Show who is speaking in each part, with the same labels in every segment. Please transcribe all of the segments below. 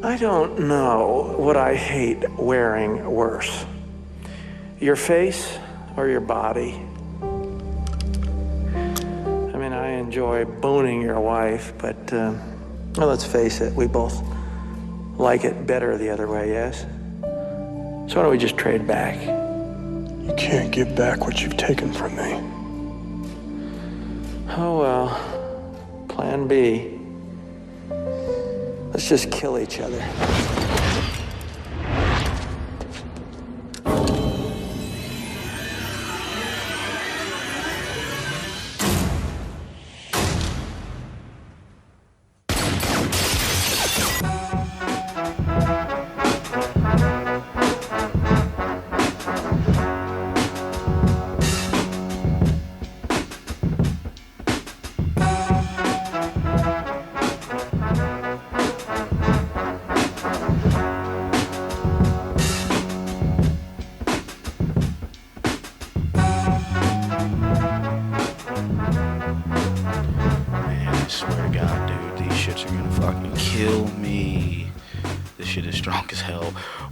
Speaker 1: I don't know what I hate wearing worse. Your face or your body? I mean, I enjoy boning your wife, but, well, let's face it, we both like it better the other way, yes? So why don't we just trade back?
Speaker 2: You can't give back what you've taken from me.
Speaker 1: Oh, well, plan B. Let's just kill each other.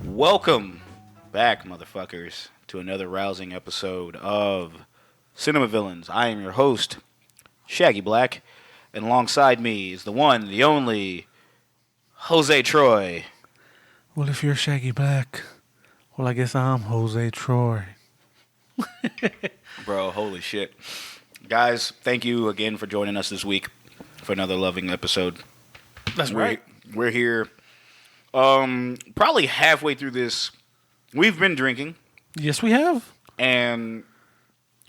Speaker 3: Welcome back, motherfuckers, to another rousing episode of Cinema Villains. I am your host, Shaggy Black, and alongside me is the one, the only, Jose Troy.
Speaker 4: Well, if you're Shaggy Black, well, I guess I'm Jose Troy.
Speaker 3: Bro, holy shit. Guys, thank you again for joining us this week for another loving episode.
Speaker 4: That's right.
Speaker 3: We're here. Probably halfway through this, we've been drinking.
Speaker 4: Yes, we have.
Speaker 3: And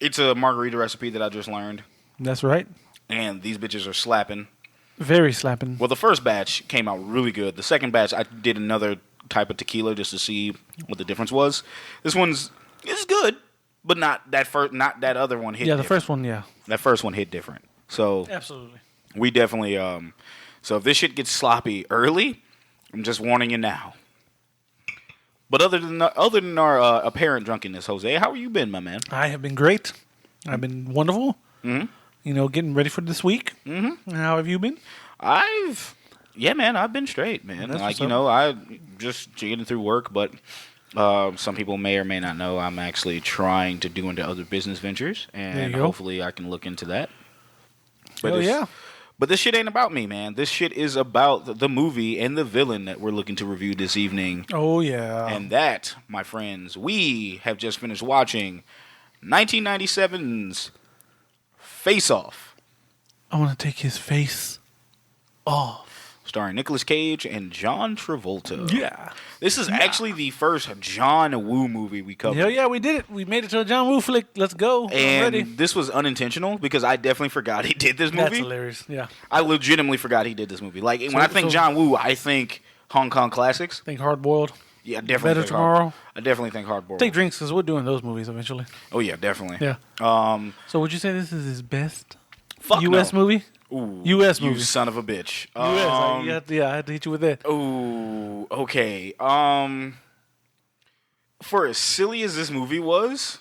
Speaker 3: it's a margarita recipe that I just learned.
Speaker 4: That's right.
Speaker 3: And these bitches are slapping.
Speaker 4: Very slapping.
Speaker 3: Well, the first batch came out really good. The second batch, I did another type of tequila just to see what the difference was. This one's good, but not that other one hit.
Speaker 4: Yeah, the
Speaker 3: different.
Speaker 4: first one, yeah.
Speaker 3: That first one hit different. So
Speaker 4: absolutely.
Speaker 3: We definitely so if this shit gets sloppy early, I'm just warning you now. But other than our apparent drunkenness, Jose, how have you been, my man?
Speaker 4: I have been great. I've been wonderful. Mm-hmm. You know, getting ready for this week. Mm-hmm. How have you been?
Speaker 3: I've been straight, man.
Speaker 4: That's
Speaker 3: like, you know, I just getting through work, but some people may or may not know I'm actually trying to do into other business ventures, and hopefully I can look into that. But
Speaker 4: yeah.
Speaker 3: But this shit ain't about me, man. This shit is about the movie and the villain that we're looking to review this evening.
Speaker 4: Oh, yeah.
Speaker 3: And that, my friends, we have just finished watching 1997's Face Off.
Speaker 4: I want to take his face off.
Speaker 3: Starring Nic Cage and John Travolta.
Speaker 4: Yeah.
Speaker 3: This is actually the first John Woo movie we covered.
Speaker 4: Hell yeah, we did it. We made it to a John Woo flick. Let's go.
Speaker 3: And
Speaker 4: I'm ready.
Speaker 3: This was unintentional because I definitely forgot he did this movie.
Speaker 4: That's hilarious, yeah.
Speaker 3: I legitimately forgot he did this movie. Like, when I think John Woo, I think Hong Kong classics.
Speaker 4: Think Hard Boiled.
Speaker 3: Yeah, definitely.
Speaker 4: Better Tomorrow.
Speaker 3: I definitely think Hard Boiled.
Speaker 4: Take drinks because we're doing those movies eventually.
Speaker 3: Oh, yeah, definitely.
Speaker 4: Yeah. So would you say this is his best U.S. movie?
Speaker 3: Ooh,
Speaker 4: U.S. movie.
Speaker 3: You son of a bitch.
Speaker 4: U.S. I had to hit you with that.
Speaker 3: Ooh, okay. For as silly as this movie was,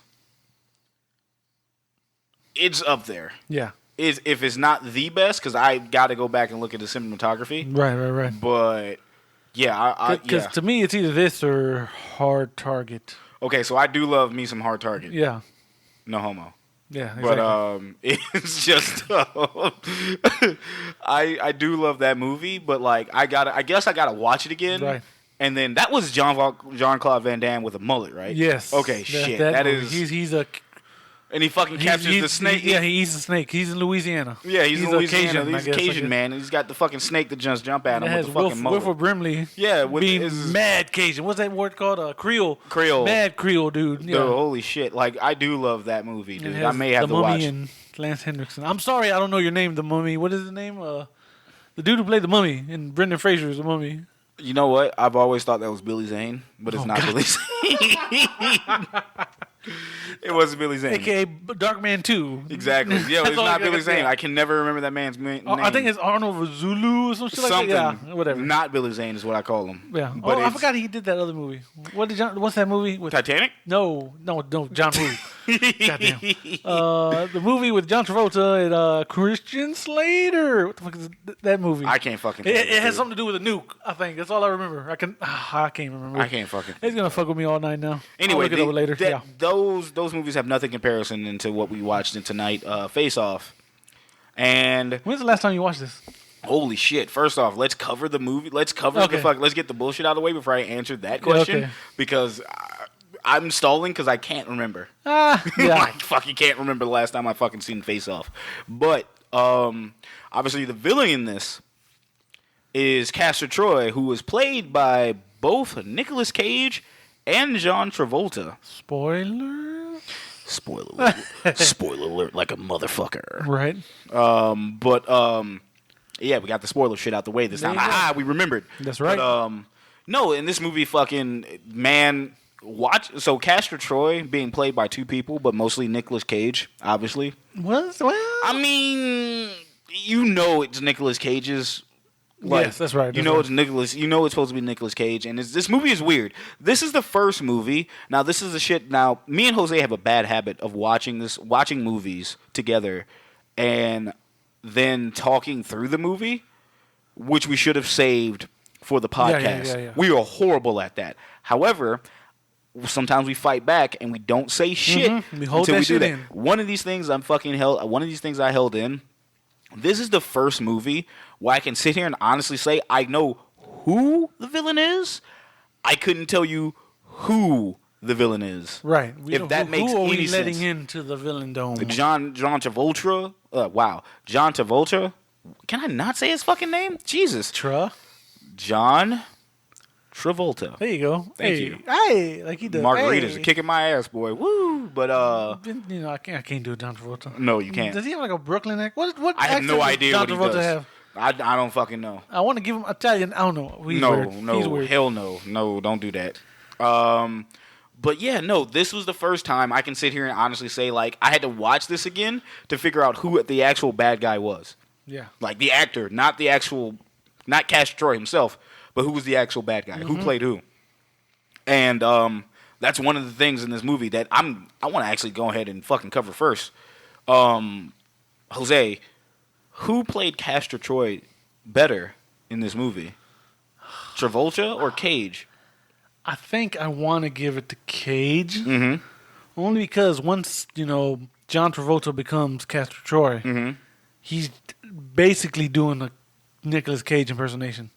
Speaker 3: it's up there.
Speaker 4: Yeah.
Speaker 3: If it's not the best, because I got to go back and look at the cinematography.
Speaker 4: Right.
Speaker 3: But yeah,
Speaker 4: because to me it's either this or Hard Target.
Speaker 3: Okay, so I do love me some Hard Target.
Speaker 4: Yeah.
Speaker 3: No homo.
Speaker 4: Yeah, exactly.
Speaker 3: But it's just I do love that movie, but like I guess I gotta watch it again.
Speaker 4: Right.
Speaker 3: And then that was Jean-Claude Van Damme with a mullet, right?
Speaker 4: Yes.
Speaker 3: Okay, shit. That is
Speaker 4: he's a
Speaker 3: and he fucking captures the snake.
Speaker 4: He eats the snake. He's in Louisiana.
Speaker 3: Yeah, he's in Louisiana.
Speaker 4: Cajun,
Speaker 3: he's a Cajun man, and he's got the fucking snake that just jump at him with the fucking mullet.
Speaker 4: Wilford Brimley.
Speaker 3: Yeah, with
Speaker 4: being mad Cajun. What's that word called? Creole.
Speaker 3: Mad
Speaker 4: Creole dude. Yeah.
Speaker 3: Dude, holy shit! Like I do love that movie, dude. I may have to watch.
Speaker 4: The Mummy and Lance Henriksen. I'm sorry, I don't know your name. The Mummy. What is the name? The dude who played the Mummy and Brendan Fraser is the Mummy.
Speaker 3: You know what? I've always thought that was Billy Zane, but it's not Billy Zane. It wasn't Billy Zane.
Speaker 4: A.K.A. Darkman 2.
Speaker 3: Exactly. Yeah, it's not Billy Zane. I can never remember that man's name.
Speaker 4: I think it's Arnold Zulu or something like that. Yeah, whatever.
Speaker 3: Not Billy Zane is what I call him.
Speaker 4: Yeah. But I forgot he did that other movie. What's that movie? With
Speaker 3: Titanic?
Speaker 4: No, John Woo. Goddamn. The movie with John Travolta and Christian Slater. What the fuck is that movie?
Speaker 3: I can't fucking.
Speaker 4: It has something to do with a nuke. I think that's all I remember. I can't remember.
Speaker 3: I can't fucking.
Speaker 4: It's gonna fuck with me all night now.
Speaker 3: Anyway,
Speaker 4: I'll look it over later.
Speaker 3: Those movies have nothing comparison into what we watched in tonight. Face Off. And
Speaker 4: when's the last time you watched this?
Speaker 3: Holy shit! First off, let's cover the movie. Let's cover the fuck. Let's get the bullshit out of the way before I answer that question because I'm stalling because I can't remember.
Speaker 4: Yeah.
Speaker 3: I fucking can't remember the last time I fucking seen Face Off. But obviously the villain in this is Castor Troy, who was played by both Nicolas Cage and John Travolta.
Speaker 4: Spoiler
Speaker 3: alert. Spoiler alert like a motherfucker.
Speaker 4: Right.
Speaker 3: Yeah, we got the spoiler shit out the way this time. We remembered.
Speaker 4: That's right.
Speaker 3: But, no, in this movie, so Castor Troy being played by two people, but mostly Nicolas Cage, obviously.
Speaker 4: Well,
Speaker 3: I mean, it's Nicolas Cage's.
Speaker 4: Yes, that's right.
Speaker 3: It's Nicolas. It's supposed to be Nicolas Cage, and this movie is weird. This is the first movie. Now, this is the shit. Now, me and Jose have a bad habit of watching movies together, and then talking through the movie, which we should have saved for the podcast.
Speaker 4: Yeah.
Speaker 3: We are horrible at that. However, sometimes we fight back and we don't say shit
Speaker 4: We hold
Speaker 3: until
Speaker 4: that
Speaker 3: we do
Speaker 4: shit
Speaker 3: that.
Speaker 4: in.
Speaker 3: One of these things I held in. This is the first movie where I can sit here and honestly say I know who the villain is. I couldn't tell you who the villain is.
Speaker 4: Right.
Speaker 3: If that makes
Speaker 4: who are
Speaker 3: any
Speaker 4: we letting
Speaker 3: sense.
Speaker 4: into the villain dome?
Speaker 3: John Travolta. John Travolta. Can I not say his fucking name? Jesus. John Travolta.
Speaker 4: There you go.
Speaker 3: Thank you.
Speaker 4: Hey, like he does.
Speaker 3: Margaritas are kicking my ass, boy. Woo! But
Speaker 4: I can't do John Travolta.
Speaker 3: no, you can't.
Speaker 4: Does he have like a Brooklyn accent? What
Speaker 3: I have no
Speaker 4: accent
Speaker 3: idea
Speaker 4: does
Speaker 3: what
Speaker 4: John
Speaker 3: he
Speaker 4: Travolta
Speaker 3: does.
Speaker 4: have?
Speaker 3: I don't fucking know.
Speaker 4: I want to give him Italian. I don't know. He's weird. He's weird.
Speaker 3: Hell no, don't do that. But yeah, no, this was the first time I can sit here and honestly say, like, I had to watch this again to figure out who the actual bad guy was.
Speaker 4: Yeah.
Speaker 3: Like, the actor, not Castor Troy himself, but who was the actual bad guy, who played who. And that's one of the things in this movie that I want to actually go ahead and fucking cover first. Jose, who played Castor Troy better in this movie? Travolta or Cage?
Speaker 4: I think I want to give it to Cage.
Speaker 3: Mm-hmm.
Speaker 4: Only because once, John Travolta becomes Castor Troy, he's basically doing a Nicolas Cage impersonation.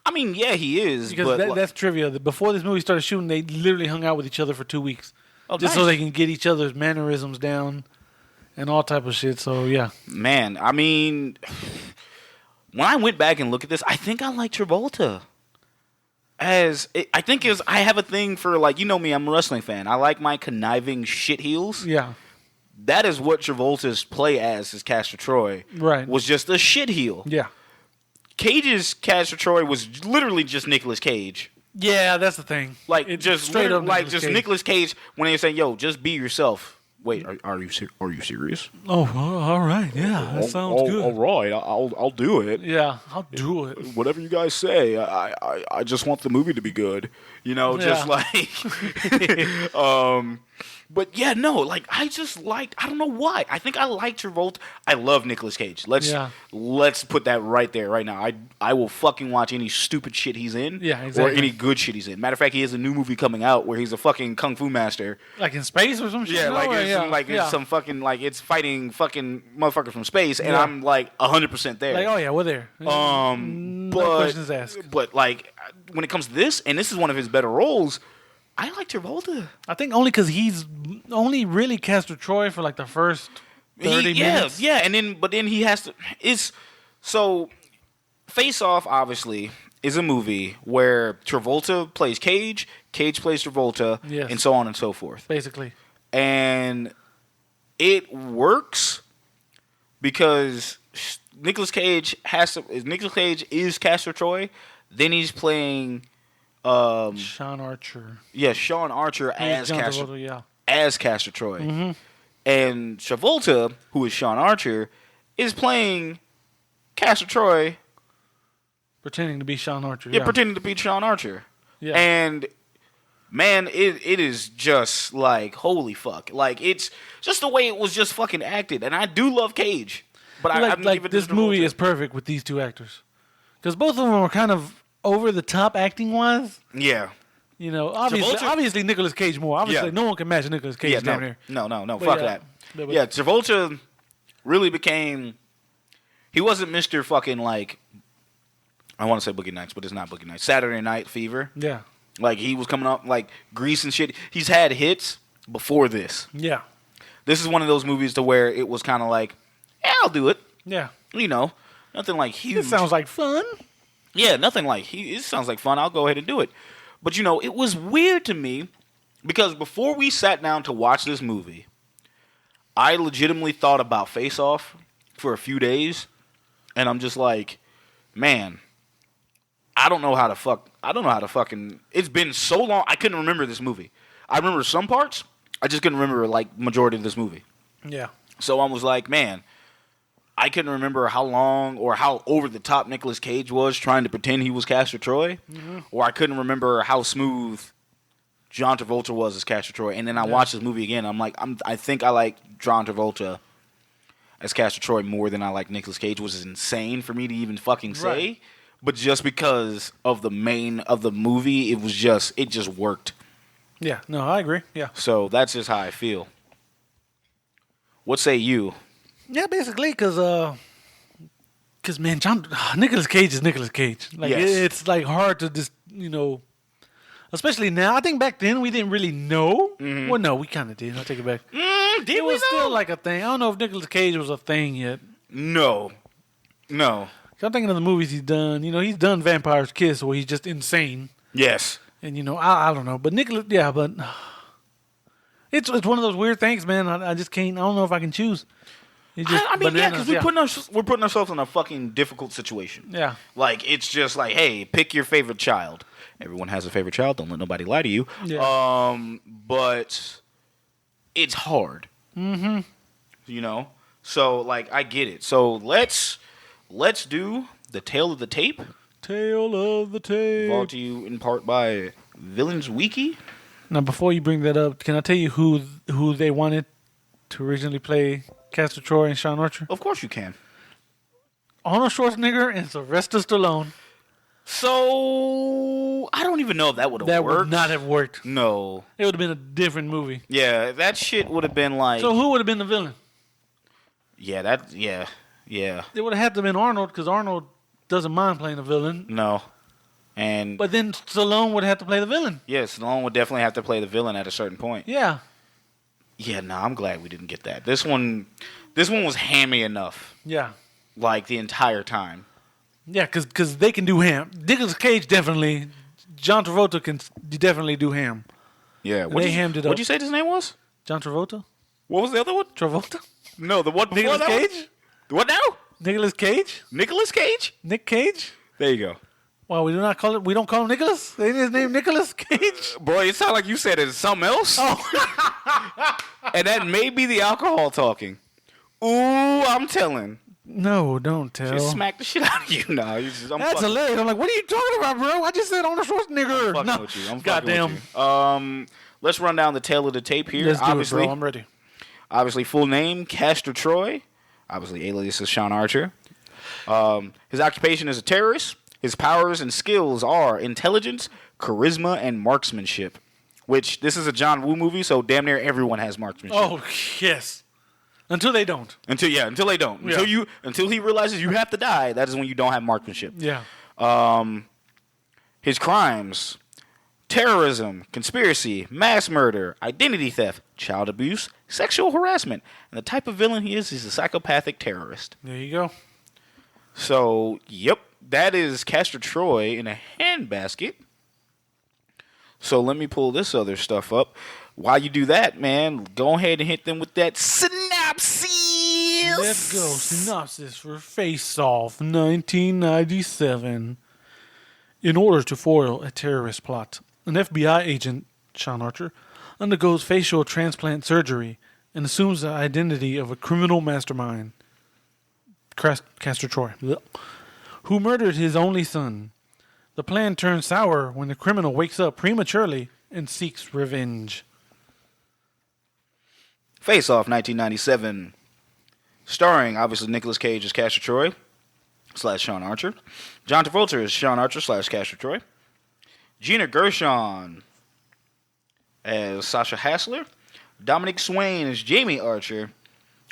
Speaker 3: I mean, yeah, he is.
Speaker 4: Because
Speaker 3: but
Speaker 4: that's trivia. Before this movie started shooting, they literally hung out with each other for 2 weeks. Just so
Speaker 3: nice.
Speaker 4: they can get each other's mannerisms down and all type of shit. So, yeah.
Speaker 3: Man, I mean, when I went back and looked at this, I think I like Travolta. I have a thing for, like, me, I'm a wrestling fan. I like my conniving shit heels.
Speaker 4: Yeah.
Speaker 3: That is what Travolta's play as Castor Troy.
Speaker 4: Right.
Speaker 3: Was just a shit heel.
Speaker 4: Yeah.
Speaker 3: Cage's Castor Troy was literally just Nicolas Cage.
Speaker 4: Yeah, that's the thing.
Speaker 3: Like,
Speaker 4: It's
Speaker 3: just
Speaker 4: straight up
Speaker 3: like
Speaker 4: Nicolas
Speaker 3: just
Speaker 4: Cage.
Speaker 3: Nicolas Cage when they say, "Yo, just be yourself." Wait, are you serious?
Speaker 4: Oh, all right. Yeah, that sounds good.
Speaker 3: All right, I'll do it.
Speaker 4: Yeah, I'll do it.
Speaker 3: Whatever you guys say, I just want the movie to be good. Just like But yeah, no, like I don't know why. I think I like Travolta. I love Nicolas Cage. Let's put that right there, right now. I will fucking watch any stupid shit he's in.
Speaker 4: Yeah, exactly.
Speaker 3: Or any good shit he's in. Matter of fact, he has a new movie coming out where he's a fucking kung fu master.
Speaker 4: Like in space or some shit?
Speaker 3: Yeah, it's some fucking, like, it's fighting fucking motherfuckers from space, and I'm like 100% there.
Speaker 4: Like, oh yeah, we're there. No questions asked.
Speaker 3: But like when it comes to this, and this is one of his better roles, I like Travolta.
Speaker 4: I think only because he's only really Castor Troy for like the first 30 minutes.
Speaker 3: Yeah, and then he has to. Face Off obviously is a movie where Travolta plays Cage, Cage plays Travolta,
Speaker 4: Yes.
Speaker 3: and so on and so forth.
Speaker 4: Basically.
Speaker 3: And it works because Nicolas Cage is Castor Troy. Then he's playing
Speaker 4: Sean Archer.
Speaker 3: Yeah, Sean Archer as
Speaker 4: John
Speaker 3: Castor,
Speaker 4: Travolta, yeah.
Speaker 3: as Castor Troy.
Speaker 4: Mm-hmm.
Speaker 3: And Travolta, who is Sean Archer, is playing Castor Troy.
Speaker 4: Pretending to be Sean Archer.
Speaker 3: Yeah, pretending to be Sean Archer.
Speaker 4: Yeah.
Speaker 3: And man, it is just like holy fuck. Like it's just the way it was just fucking acted, and I do love Cage, but I'm
Speaker 4: like this movie is perfect with these two actors because both of them are kind of over the top acting wise.
Speaker 3: Yeah.
Speaker 4: You know, obviously Nicolas Cage more. Obviously, no one can match Nicolas Cage down here.
Speaker 3: No,
Speaker 4: But
Speaker 3: fuck that.
Speaker 4: But
Speaker 3: Yeah, Travolta really became. He wasn't Mr. fucking like. I want to say Boogie Nights, but it's not Boogie Nights. Saturday Night Fever.
Speaker 4: Yeah.
Speaker 3: Like he was coming up like Grease and shit. He's had hits before this.
Speaker 4: Yeah.
Speaker 3: This is one of those movies to where it was kind of like, yeah, I'll do it.
Speaker 4: Yeah.
Speaker 3: You know, nothing like huge.
Speaker 4: It sounds like fun.
Speaker 3: Yeah, nothing like it sounds like fun. I'll go ahead and do it. But you know, it was weird to me because before we sat down to watch this movie, I legitimately thought about Face Off for a few days, and I'm just like, man, I don't know how to fucking. It's been so long. I couldn't remember this movie. I remember some parts. I just couldn't remember like majority of this movie.
Speaker 4: Yeah.
Speaker 3: So I was like, man, I couldn't remember how long or how over the top Nicolas Cage was trying to pretend he was Castor Troy, or I couldn't remember how smooth John Travolta was as Castor Troy. And then I watched this movie again. I'm like, I think I like John Travolta as Castor Troy more than I like Nicolas Cage, which is insane for me to even fucking say.
Speaker 4: Right.
Speaker 3: But just because of the main of the movie, it just worked.
Speaker 4: Yeah. No, I agree. Yeah.
Speaker 3: So that's just how I feel. What say you?
Speaker 4: Yeah, basically, because man, Nicolas Cage is Nicolas Cage. Like
Speaker 3: Yes.
Speaker 4: it's like hard to just especially now. I think back then we didn't really know.
Speaker 3: Mm-hmm.
Speaker 4: Well, no, we kind of did. I'll take it back.
Speaker 3: Did
Speaker 4: It
Speaker 3: we
Speaker 4: was
Speaker 3: know?
Speaker 4: still like a thing. I don't know if Nicolas Cage was a thing yet.
Speaker 3: No.
Speaker 4: 'Cause I'm thinking of the movies he's done. You know, he's done Vampire's Kiss, where he's just insane.
Speaker 3: Yes.
Speaker 4: And I don't know, but Nicolas, yeah, but it's one of those weird things, man. I just can't. I don't know if I can choose. It's just
Speaker 3: I mean,
Speaker 4: bananas,
Speaker 3: because we're putting ourselves in a fucking difficult situation.
Speaker 4: Yeah.
Speaker 3: Like, it's just like, hey, pick your favorite child. Everyone has a favorite child. Don't let nobody lie to you.
Speaker 4: Yeah.
Speaker 3: But it's hard. Mm-hmm. You know? So, like, I get it. So, let's do the tale of the tape.
Speaker 4: Tale of the tape.
Speaker 3: Brought to you in part by Villains Wiki.
Speaker 4: Now, before you bring that up, can I tell you who they wanted to originally play Castor Troy and Sean Archer?
Speaker 3: Of course you can.
Speaker 4: Arnold Schwarzenegger and Sylvester Stallone.
Speaker 3: So, I don't even know if that would have worked.
Speaker 4: That would not have worked.
Speaker 3: No.
Speaker 4: It would have been a different movie.
Speaker 3: Yeah, that shit would have been like...
Speaker 4: So who would have been the villain?
Speaker 3: Yeah.
Speaker 4: It would have had to have been Arnold, because Arnold doesn't mind playing a villain.
Speaker 3: No. And...
Speaker 4: But then Stallone would have to play the villain.
Speaker 3: yes, Stallone would definitely have to play the villain at a certain point.
Speaker 4: Yeah.
Speaker 3: Yeah, no, I'm glad we didn't get that. This one was hammy enough,
Speaker 4: Yeah.
Speaker 3: like, the entire time.
Speaker 4: Yeah, because they can do ham. Nicolas Cage definitely. John Travolta can definitely do ham.
Speaker 3: Yeah.
Speaker 4: They hammed it up.
Speaker 3: What'd you say his name was?
Speaker 4: John Travolta?
Speaker 3: What was the other one?
Speaker 4: Travolta?
Speaker 3: No, the one before
Speaker 4: Nicolas
Speaker 3: that one?
Speaker 4: Cage?
Speaker 3: What now?
Speaker 4: Nicolas Cage?
Speaker 3: Nicolas Cage?
Speaker 4: Nick Cage?
Speaker 3: There you go.
Speaker 4: Well, we don't call him Nicolas? Ain't his name Nicolas Cage?
Speaker 3: Boy, it sounded like you said it's something else.
Speaker 4: Oh.
Speaker 3: And that may be the alcohol talking. Ooh, I'm telling.
Speaker 4: No, don't tell.
Speaker 3: Just smack the shit out of you now.
Speaker 4: That's hilarious. I'm like, what are you talking about, bro? I just said Arnold Schwarzenegger.
Speaker 3: I'm fucking
Speaker 4: No.
Speaker 3: with you. I'm fucking
Speaker 4: Goddamn.
Speaker 3: with you. Let's run down the tail of the tape here.
Speaker 4: Let's do
Speaker 3: obviously,
Speaker 4: it, bro. I'm ready.
Speaker 3: Obviously, full name, Castor Troy. Obviously, alias is Sean Archer. His occupation is a terrorist. His powers and skills are intelligence, charisma, and marksmanship. Which, this is a John Woo movie, so damn near everyone has marksmanship.
Speaker 4: Oh, yes. Until they don't.
Speaker 3: Until they don't.
Speaker 4: Yeah.
Speaker 3: Until he realizes you have to die, that is when you don't have marksmanship.
Speaker 4: Yeah.
Speaker 3: His crimes: terrorism, conspiracy, mass murder, identity theft, child abuse, sexual harassment. And the type of villain he is, he's a psychopathic terrorist.
Speaker 4: There you go.
Speaker 3: So, yep, that is Castor Troy in a handbasket. So let me pull this other stuff up. While you do that, man, go ahead and hit them with that synopsis.
Speaker 4: Let's go. Synopsis for Face Off 1997. In order to foil a terrorist plot, an FBI agent, Sean Archer, undergoes facial transplant surgery and assumes the identity of a criminal mastermind, Castor Troy, who murdered his only son. The plan turns sour when the criminal wakes up prematurely and seeks revenge.
Speaker 3: Face Off, 1997. Starring, obviously, Nicolas Cage as Castor Troy / Sean Archer. John Travolta as Sean Archer / Castor Troy. Gina Gershon as Sasha Hassler. Dominic Swain as Jamie Archer.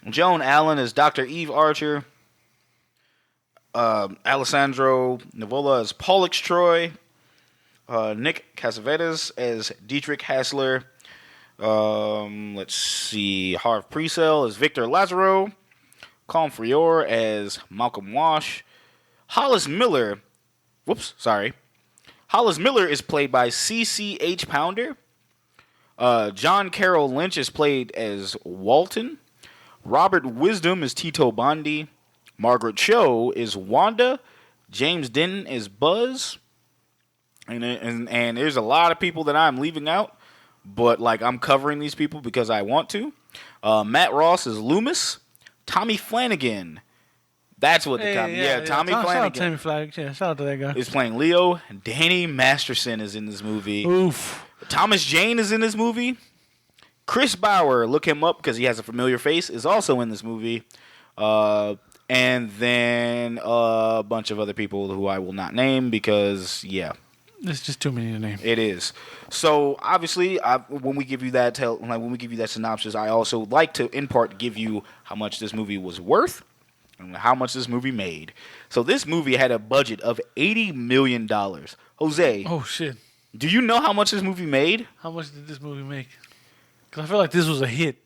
Speaker 3: Joan Allen as Dr. Eve Archer. Alessandro Nivola as Pollux Troy. Nick Cassavetes as Dietrich Hassler. Let's see. Harv Presell as Victor Lazaro. Colm Frior as Malcolm Walsh. Hollis Miller. Hollis Miller is played by C.C.H. Pounder. John Carroll Lynch is played as Walton. Robert Wisdom is Tito Bondi. Margaret Cho is Wanda. James Denton is Buzz. And there's a lot of people that I'm leaving out, but like I'm covering these people because I want to. Matt Ross is Loomis. Tommy Flanagan. That's what Tommy Flanagan.
Speaker 4: Shout out to that guy.
Speaker 3: Is playing Leo. Danny Masterson is in this movie.
Speaker 4: Oof.
Speaker 3: Thomas Jane is in this movie. Chris Bauer, look him up because he has a familiar face, is also in this movie. And then a bunch of other people who I will not name because, yeah.
Speaker 4: It's just too many to name.
Speaker 3: It is. So obviously, when we give you that synopsis, I also like to, in part, give you how much this movie was worth and how much this movie made. So this movie had a budget of $80 million. Jose.
Speaker 4: Oh shit.
Speaker 3: Do you know how much this movie made?
Speaker 4: How much did this movie make? Because I feel like this was a hit.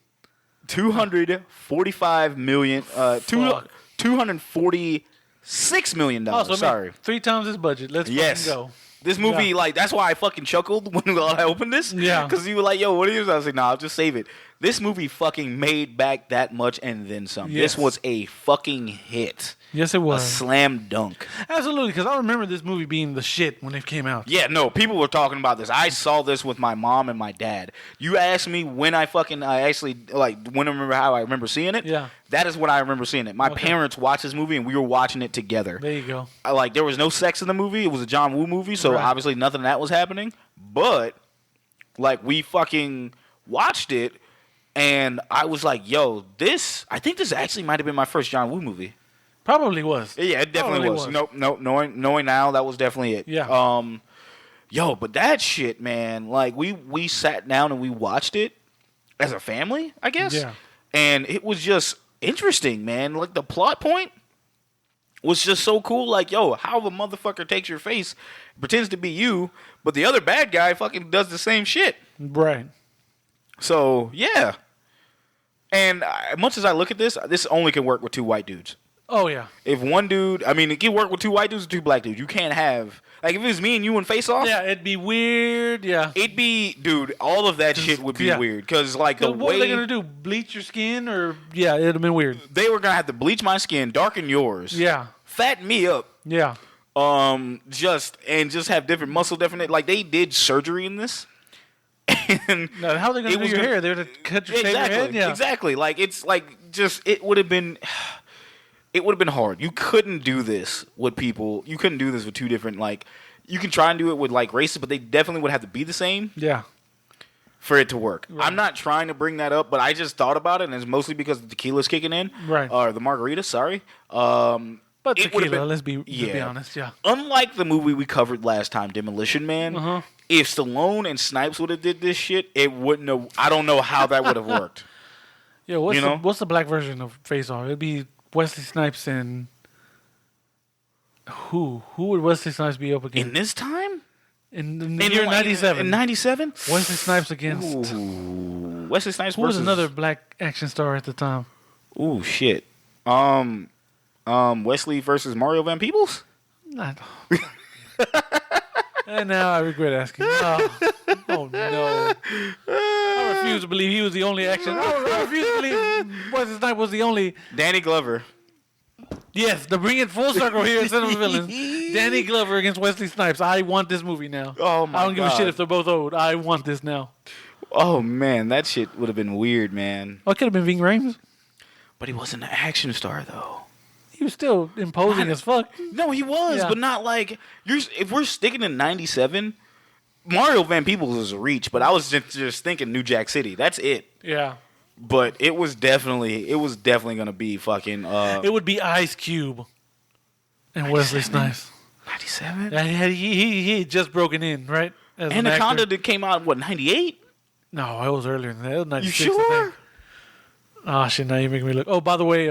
Speaker 3: $245 million. $246 million.
Speaker 4: Oh, so
Speaker 3: sorry.
Speaker 4: 3 times this budget. Let's fucking go.
Speaker 3: This movie, like, that's why I fucking chuckled when I opened this.
Speaker 4: Yeah.
Speaker 3: Because you were like, yo, what is it? I was like, nah, I'll just save it. This movie fucking made back that much and then some.
Speaker 4: Yes.
Speaker 3: This was a fucking hit.
Speaker 4: Yes, it was.
Speaker 3: A slam dunk.
Speaker 4: Absolutely, because I remember this movie being the shit when it came out.
Speaker 3: Yeah, no, people were talking about this. I saw this with my mom and my dad. You asked me when I remember how I remember seeing it.
Speaker 4: Yeah.
Speaker 3: That is when I remember seeing it. My parents watched this movie and we were watching it together.
Speaker 4: There you go.
Speaker 3: There was no sex in the movie. It was a John Woo movie, so obviously nothing of that was happening. But, we fucking watched it and I was like, yo, I think this actually might have been my first John Woo movie.
Speaker 4: Probably was.
Speaker 3: Yeah, it definitely was. Nope. Knowing now, that was definitely it.
Speaker 4: Yeah.
Speaker 3: But that shit, man. We sat down and we watched it as a family, I guess.
Speaker 4: Yeah.
Speaker 3: And it was just interesting, man. Like the plot point was just so cool. Like, yo, how the motherfucker takes your face, pretends to be you, but the other bad guy fucking does the same shit.
Speaker 4: Right.
Speaker 3: So yeah. And much as I look at this only can work with 2 white dudes.
Speaker 4: Oh, yeah.
Speaker 3: If one dude, it can work with 2 white dudes or 2 black dudes. You can't have, if it was me and you in Face Off.
Speaker 4: Yeah, it'd be weird, yeah.
Speaker 3: It'd be, dude, all of that shit would be weird. Because, the way.
Speaker 4: What were they going to do? Bleach your skin? Or, yeah, it'd have been weird.
Speaker 3: They were going to have to bleach my skin, darken yours.
Speaker 4: Yeah.
Speaker 3: Fatten me up.
Speaker 4: Yeah.
Speaker 3: Just have different muscle definite. They did surgery in this. And
Speaker 4: now, how are they going to do your hair? They're going to cut your head? Yeah.
Speaker 3: Exactly. It would have been. It would have been hard. You couldn't do this with people. You couldn't do this with 2 different, you can try and do it with, races, but they definitely would have to be the same.
Speaker 4: Yeah.
Speaker 3: For it to work.
Speaker 4: Right.
Speaker 3: I'm not trying to bring that up, but I just thought about it, and it's mostly because the tequila's kicking in.
Speaker 4: Right.
Speaker 3: Or the margarita, sorry.
Speaker 4: But tequila, let's be honest, yeah.
Speaker 3: Unlike the movie we covered last time, Demolition Man, if Stallone and Snipes would have did this shit, it wouldn't have, I don't know how that would have worked.
Speaker 4: Yeah, what's the black version of Face Off? It'd be Wesley Snipes and who would Wesley Snipes be up against?
Speaker 3: In this time?
Speaker 4: In the year 97.
Speaker 3: In 97?
Speaker 4: Wesley Snipes against...
Speaker 3: Ooh. Wesley Snipes
Speaker 4: who
Speaker 3: versus...
Speaker 4: was another black action star at the time?
Speaker 3: Ooh, shit. Wesley versus Mario Van Peebles?
Speaker 4: Not... And now I regret asking. Oh no. I refuse to believe he was the only action. I refuse to believe Wesley Snipes was the only...
Speaker 3: Danny Glover.
Speaker 4: Yes, to bring it full circle here in Cinema Villains. Danny Glover against Wesley Snipes. I want this movie now.
Speaker 3: Oh my God.
Speaker 4: I don't give a shit if they're both old. I want this now.
Speaker 3: Oh man, that shit would have been weird, man.
Speaker 4: Oh, it could have been Ving Rhames.
Speaker 3: But he wasn't an action star though.
Speaker 4: He was still imposing as fuck.
Speaker 3: No, he was, but not if we're sticking in 97, Mario Van Peebles is a reach, but I was just thinking New Jack City. That's it.
Speaker 4: Yeah.
Speaker 3: But it was definitely gonna be fucking.
Speaker 4: It would be Ice Cube and Wesley Snipes.
Speaker 3: 97.
Speaker 4: Yeah, he had just broken in, right? As an
Speaker 3: Anaconda
Speaker 4: actor.
Speaker 3: that came out what 98.
Speaker 4: No, it was earlier than that. It was 96,
Speaker 3: You
Speaker 4: I
Speaker 3: sure?
Speaker 4: think. Oh shit! Now you're making me look. Oh, by the way,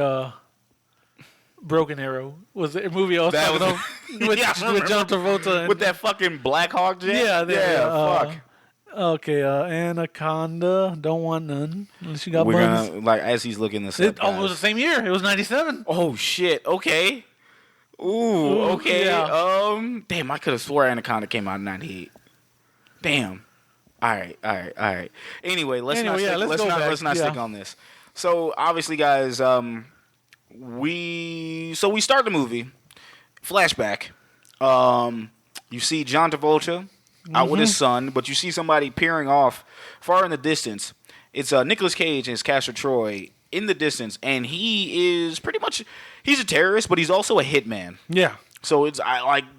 Speaker 4: Broken Arrow was a movie I was
Speaker 3: That
Speaker 4: talking
Speaker 3: was-
Speaker 4: about with,
Speaker 3: Yeah, I remember.
Speaker 4: with John Travolta. And,
Speaker 3: With that fucking Black Hawk jet?
Speaker 4: yeah,
Speaker 3: fuck.
Speaker 4: Okay, Anaconda, don't want none unless you got
Speaker 3: We're
Speaker 4: buns.
Speaker 3: gonna, like, as he's looking this up,
Speaker 4: It was the
Speaker 3: guys.
Speaker 4: same year. It was 97.
Speaker 3: Oh, shit. Okay. Ooh, okay.
Speaker 4: yeah.
Speaker 3: Damn, I could have swore Anaconda came out in 98. Damn. All right. Anyway, let's not stick on this. So, obviously, guys, we start the movie. Flashback. You see John Travolta out with his son, but you see somebody peering off far in the distance. It's Nicolas Cage and his Castor Troy in the distance, and he is pretty much he's a terrorist, but he's also a hitman.
Speaker 4: Yeah,
Speaker 3: So it's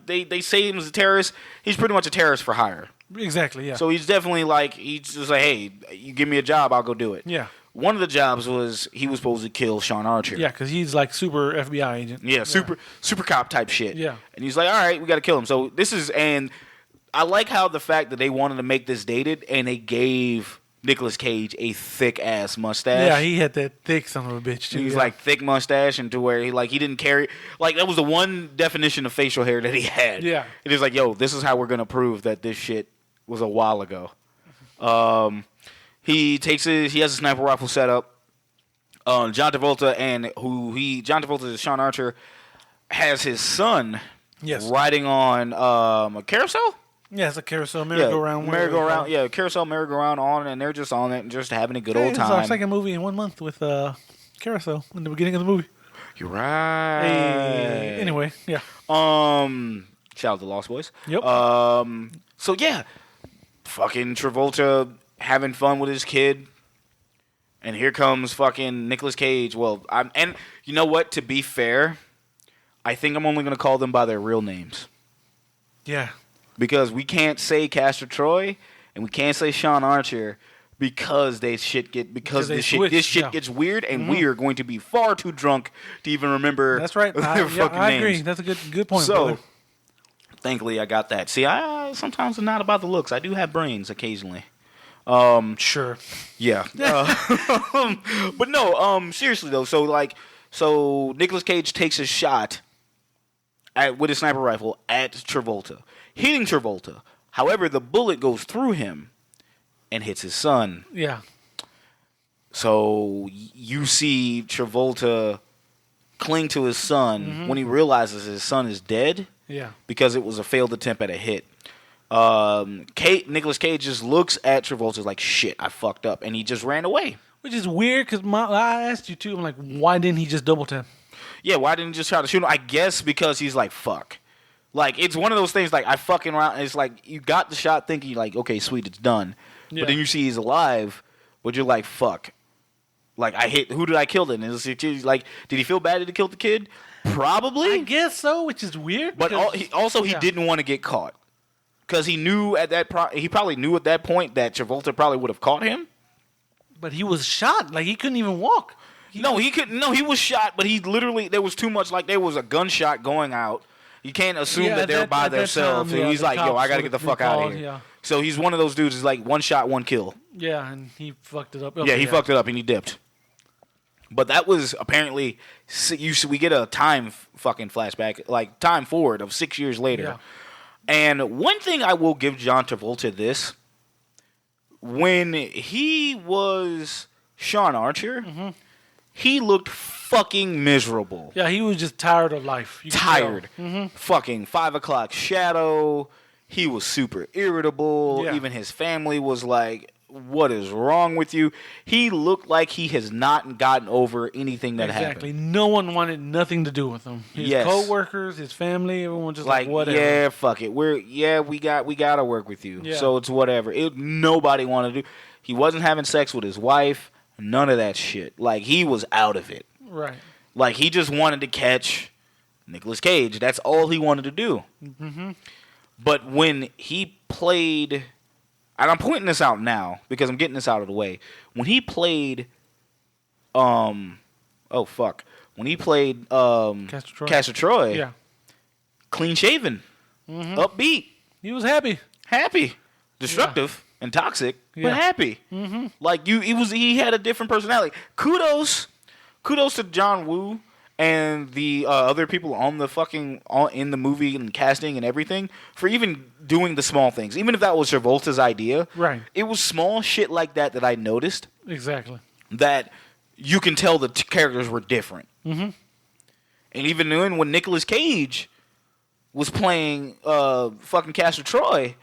Speaker 3: they say him as a terrorist. He's pretty much a terrorist for hire.
Speaker 4: exactly. Yeah.
Speaker 3: So he's definitely he's just like, hey, you give me a job, I'll go do it.
Speaker 4: yeah,
Speaker 3: One of the jobs was he was supposed to kill Sean Archer.
Speaker 4: yeah, because he's like super FBI agent.
Speaker 3: Yeah, super cop type shit.
Speaker 4: Yeah.
Speaker 3: And he's like, all right, we got to kill him. So this is, and I like how the fact that they wanted to make this dated and they gave Nicolas Cage a thick ass mustache.
Speaker 4: Yeah, he had that thick son of a bitch too.
Speaker 3: He was
Speaker 4: yeah.
Speaker 3: like thick mustache, and to where he didn't carry, like, that was the one definition of facial hair that he had.
Speaker 4: Yeah.
Speaker 3: It is like, yo, this is how we're gonna prove that this shit was a while ago. He has a sniper rifle set up. John Travolta John Travolta is Sean Archer, has his son riding on a carousel.
Speaker 4: Yeah, it's a carousel merry-go-round.
Speaker 3: Carousel merry-go-round on, and they're just on it and just having a good old
Speaker 4: It's
Speaker 3: time.
Speaker 4: our second movie in 1 month with carousel in the beginning of the movie.
Speaker 3: You're right.
Speaker 4: Hey, anyway, yeah.
Speaker 3: Shout out to Lost Boys.
Speaker 4: Yep.
Speaker 3: So yeah, fucking Travolta having fun with his kid, and here comes fucking Nicolas Cage. Well, and you know what? To be fair, I think I'm only gonna call them by their real names.
Speaker 4: Yeah.
Speaker 3: Because we can't say Castor Troy and we can't say Sean Archer because this shit gets weird, and we are going to be far too drunk to even remember.
Speaker 4: That's right.
Speaker 3: Their fucking
Speaker 4: I
Speaker 3: names.
Speaker 4: agree. That's a good point.
Speaker 3: So,
Speaker 4: brother.
Speaker 3: thankfully, I got that. See, I sometimes I'm not about the looks. I do have brains occasionally.
Speaker 4: Sure.
Speaker 3: Yeah. But no. Seriously though. So Nicolas Cage takes a shot with his sniper rifle at Travolta, hitting Travolta. However, the bullet goes through him and hits his son.
Speaker 4: Yeah.
Speaker 3: So you see Travolta cling to his son when he realizes his son is dead.
Speaker 4: Yeah.
Speaker 3: Because it was a failed attempt at a hit. Nicolas Cage just looks at Travolta like, shit, I fucked up, and he just ran away.
Speaker 4: Which is weird because I asked you too. I'm like, why didn't he just double tap?
Speaker 3: Yeah, why didn't he just try to shoot him? I guess because he's like, fuck. Like, it's one of those things, like, I fucking around. It's like, you got the shot thinking, like, okay, sweet, it's done.
Speaker 4: Yeah.
Speaker 3: But then you see he's alive, but you're like, fuck. Like, who did I kill then? It's like, did he feel bad that he killed the kid? Probably.
Speaker 4: I guess so, which is weird.
Speaker 3: But he didn't want to get caught. Because he knew he probably knew at that point that Travolta probably would have caught him.
Speaker 4: But he was shot. Like, he couldn't even walk.
Speaker 3: He couldn't. No, he was shot, but he literally, there was too much, like, there was a gunshot going out. You can't assume that they're by themselves. And he's like, yo, I got to get the fuck out of here.
Speaker 4: Yeah.
Speaker 3: So he's one of those dudes who's like, one shot, one kill.
Speaker 4: Yeah, and he fucked it up.
Speaker 3: Yeah, he fucked it up and he dipped. But that was apparently, we get a time fucking flashback, like time forward of 6 years later.
Speaker 4: Yeah.
Speaker 3: And one thing I will give John Travolta this, when he was Sean Archer, he looked fucking miserable.
Speaker 4: Yeah, he was just tired of life. You could
Speaker 3: Tired.
Speaker 4: tell.
Speaker 3: Fucking 5 o'clock shadow. He was super irritable.
Speaker 4: Yeah.
Speaker 3: Even his family was like, what is wrong with you? He looked like he has not gotten over anything that
Speaker 4: Exactly.
Speaker 3: happened.
Speaker 4: No one wanted nothing to do with him. His
Speaker 3: Yes.
Speaker 4: co-workers, his family, everyone just like whatever.
Speaker 3: yeah, fuck it. We gotta work with you.
Speaker 4: Yeah.
Speaker 3: So it's whatever. Nobody wanted to do. He wasn't having sex with his wife. None of that shit. Like, he was out of it.
Speaker 4: Right.
Speaker 3: Like, he just wanted to catch Nicolas Cage. That's all he wanted to do. But when he played, and I'm pointing this out now because I'm getting this out of the way. When he played, when he played Castor Troy,
Speaker 4: Yeah.
Speaker 3: clean shaven, upbeat,
Speaker 4: He was happy.
Speaker 3: destructive and toxic,
Speaker 4: Yeah.
Speaker 3: but happy. Mm-hmm. Like he had a different personality. Kudos to John Woo and the other people on the in the movie and casting and everything for even doing the small things. Even if that was Travolta's idea,
Speaker 4: Right.
Speaker 3: It was small shit like that I noticed
Speaker 4: Exactly.
Speaker 3: that you can tell the characters were different. Mm-hmm. And even when Nicolas Cage was playing fucking Castor Troy,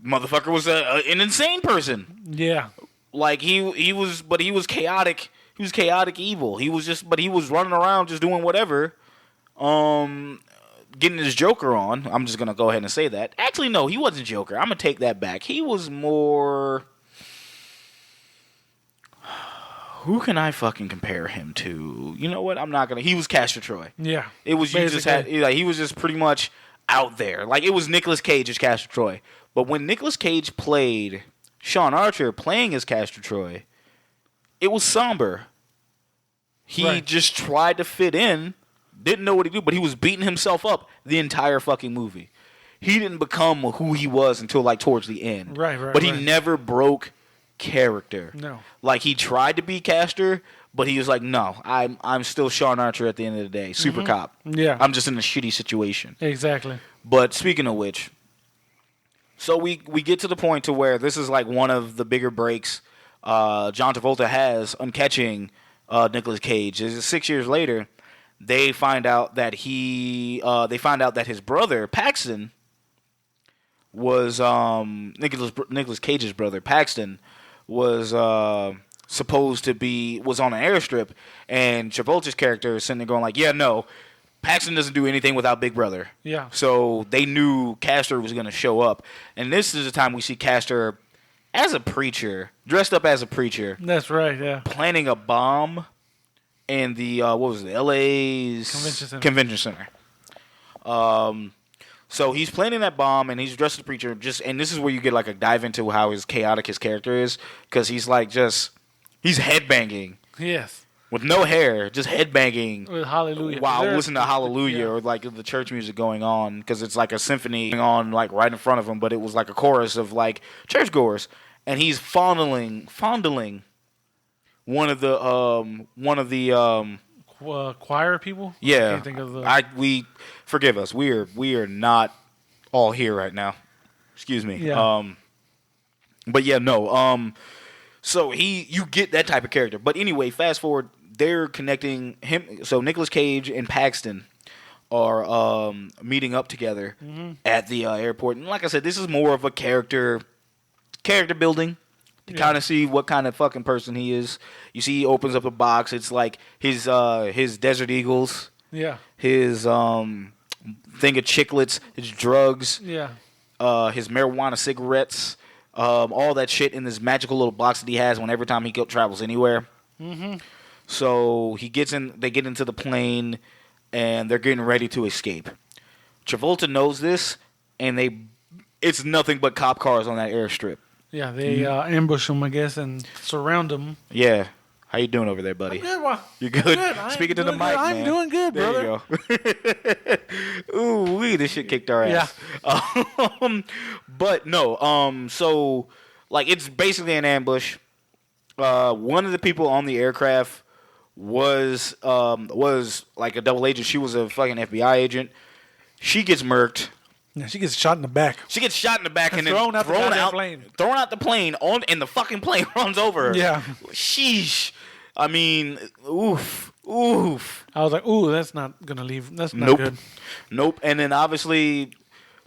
Speaker 3: motherfucker was an insane person.
Speaker 4: Yeah.
Speaker 3: Like he was chaotic. He was chaotic evil. He was running around just doing whatever, getting his Joker on. I'm just gonna go ahead and say that. Actually, no, he wasn't Joker. I'm gonna take that back. He was more. Who can I fucking compare him to? You know what? I'm not gonna. He was Castor Troy.
Speaker 4: Yeah.
Speaker 3: It was you just had. Like, he was just pretty much out there. Like it was Nicolas Cage as Castor Troy. But when Nicolas Cage played Sean Archer playing as Castor Troy, it was somber. He just tried to fit in, didn't know what to do, but he was beating himself up the entire fucking movie. He didn't become who he was until like towards the end.
Speaker 4: Right.
Speaker 3: But he never broke character.
Speaker 4: No.
Speaker 3: Like he tried to be Castor, but he was like, no, I'm still Sean Archer at the end of the day. Super cop.
Speaker 4: Yeah.
Speaker 3: I'm just in a shitty situation.
Speaker 4: Exactly.
Speaker 3: But speaking of which, so we get to the point to where this is like one of the bigger breaks John Travolta has on catching Nicolas Cage. Is 6 years later, they find out that his brother Paxton was Nicolas Cage's brother Paxton was supposed to was on an airstrip, and Travolta's character is sitting there going like, yeah, no, Paxton doesn't do anything without Big Brother.
Speaker 4: Yeah.
Speaker 3: So they knew Castor was going to show up, and this is the time we see Castor as a preacher, dressed up as a preacher.
Speaker 4: That's right. Yeah.
Speaker 3: Planning a bomb in the LA's Convention Center. So he's planning that bomb, and he's dressed as a preacher. And this is where you get like a dive into how chaotic his character is, because he's like he's headbanging.
Speaker 4: Yes.
Speaker 3: With no hair, just headbanging.
Speaker 4: With Hallelujah.
Speaker 3: While listening to Hallelujah or like the church music going on, because it's like a symphony going on like right in front of him, but it was like a chorus of like churchgoers, and he's fondling one of the
Speaker 4: choir people.
Speaker 3: Yeah,
Speaker 4: I can't think of
Speaker 3: we forgive us. We are not all here right now. Excuse me.
Speaker 4: Yeah.
Speaker 3: But yeah, no. So you get that type of character. But anyway, fast forward. They're connecting him. So Nicolas Cage and Paxton are meeting up together at the airport. And like I said, this is more of a character building to kind of see what kind of fucking person he is. You see, he opens up a box. It's like his Desert Eagles.
Speaker 4: Yeah.
Speaker 3: His thing of chiclets. His drugs.
Speaker 4: Yeah.
Speaker 3: His marijuana cigarettes. All that shit in this magical little box that he has every time he travels anywhere. Mm-hmm. So they get into the plane, and they're getting ready to escape. Travolta knows this, and it's nothing but cop cars on that airstrip.
Speaker 4: Yeah, they ambush him, I guess, and surround him.
Speaker 3: Yeah. How you doing over there, buddy?
Speaker 4: I'm good. Well,
Speaker 3: you good?
Speaker 4: I'm
Speaker 3: Speaking to the mic, man.
Speaker 4: I'm doing good, brother.
Speaker 3: There you go. Ooh, this shit kicked our ass. Yeah. But no. So like it's basically an ambush. One of the people on the aircraft was like a double agent. She was a fucking FBI agent. She gets murked.
Speaker 4: Yeah, she gets shot in the back.
Speaker 3: She gets shot in the back and then
Speaker 4: thrown out
Speaker 3: the plane and the fucking plane runs over her.
Speaker 4: Yeah.
Speaker 3: Sheesh. I mean, oof.
Speaker 4: I was like, ooh, that's not gonna leave. That's not good.
Speaker 3: Nope. And then obviously,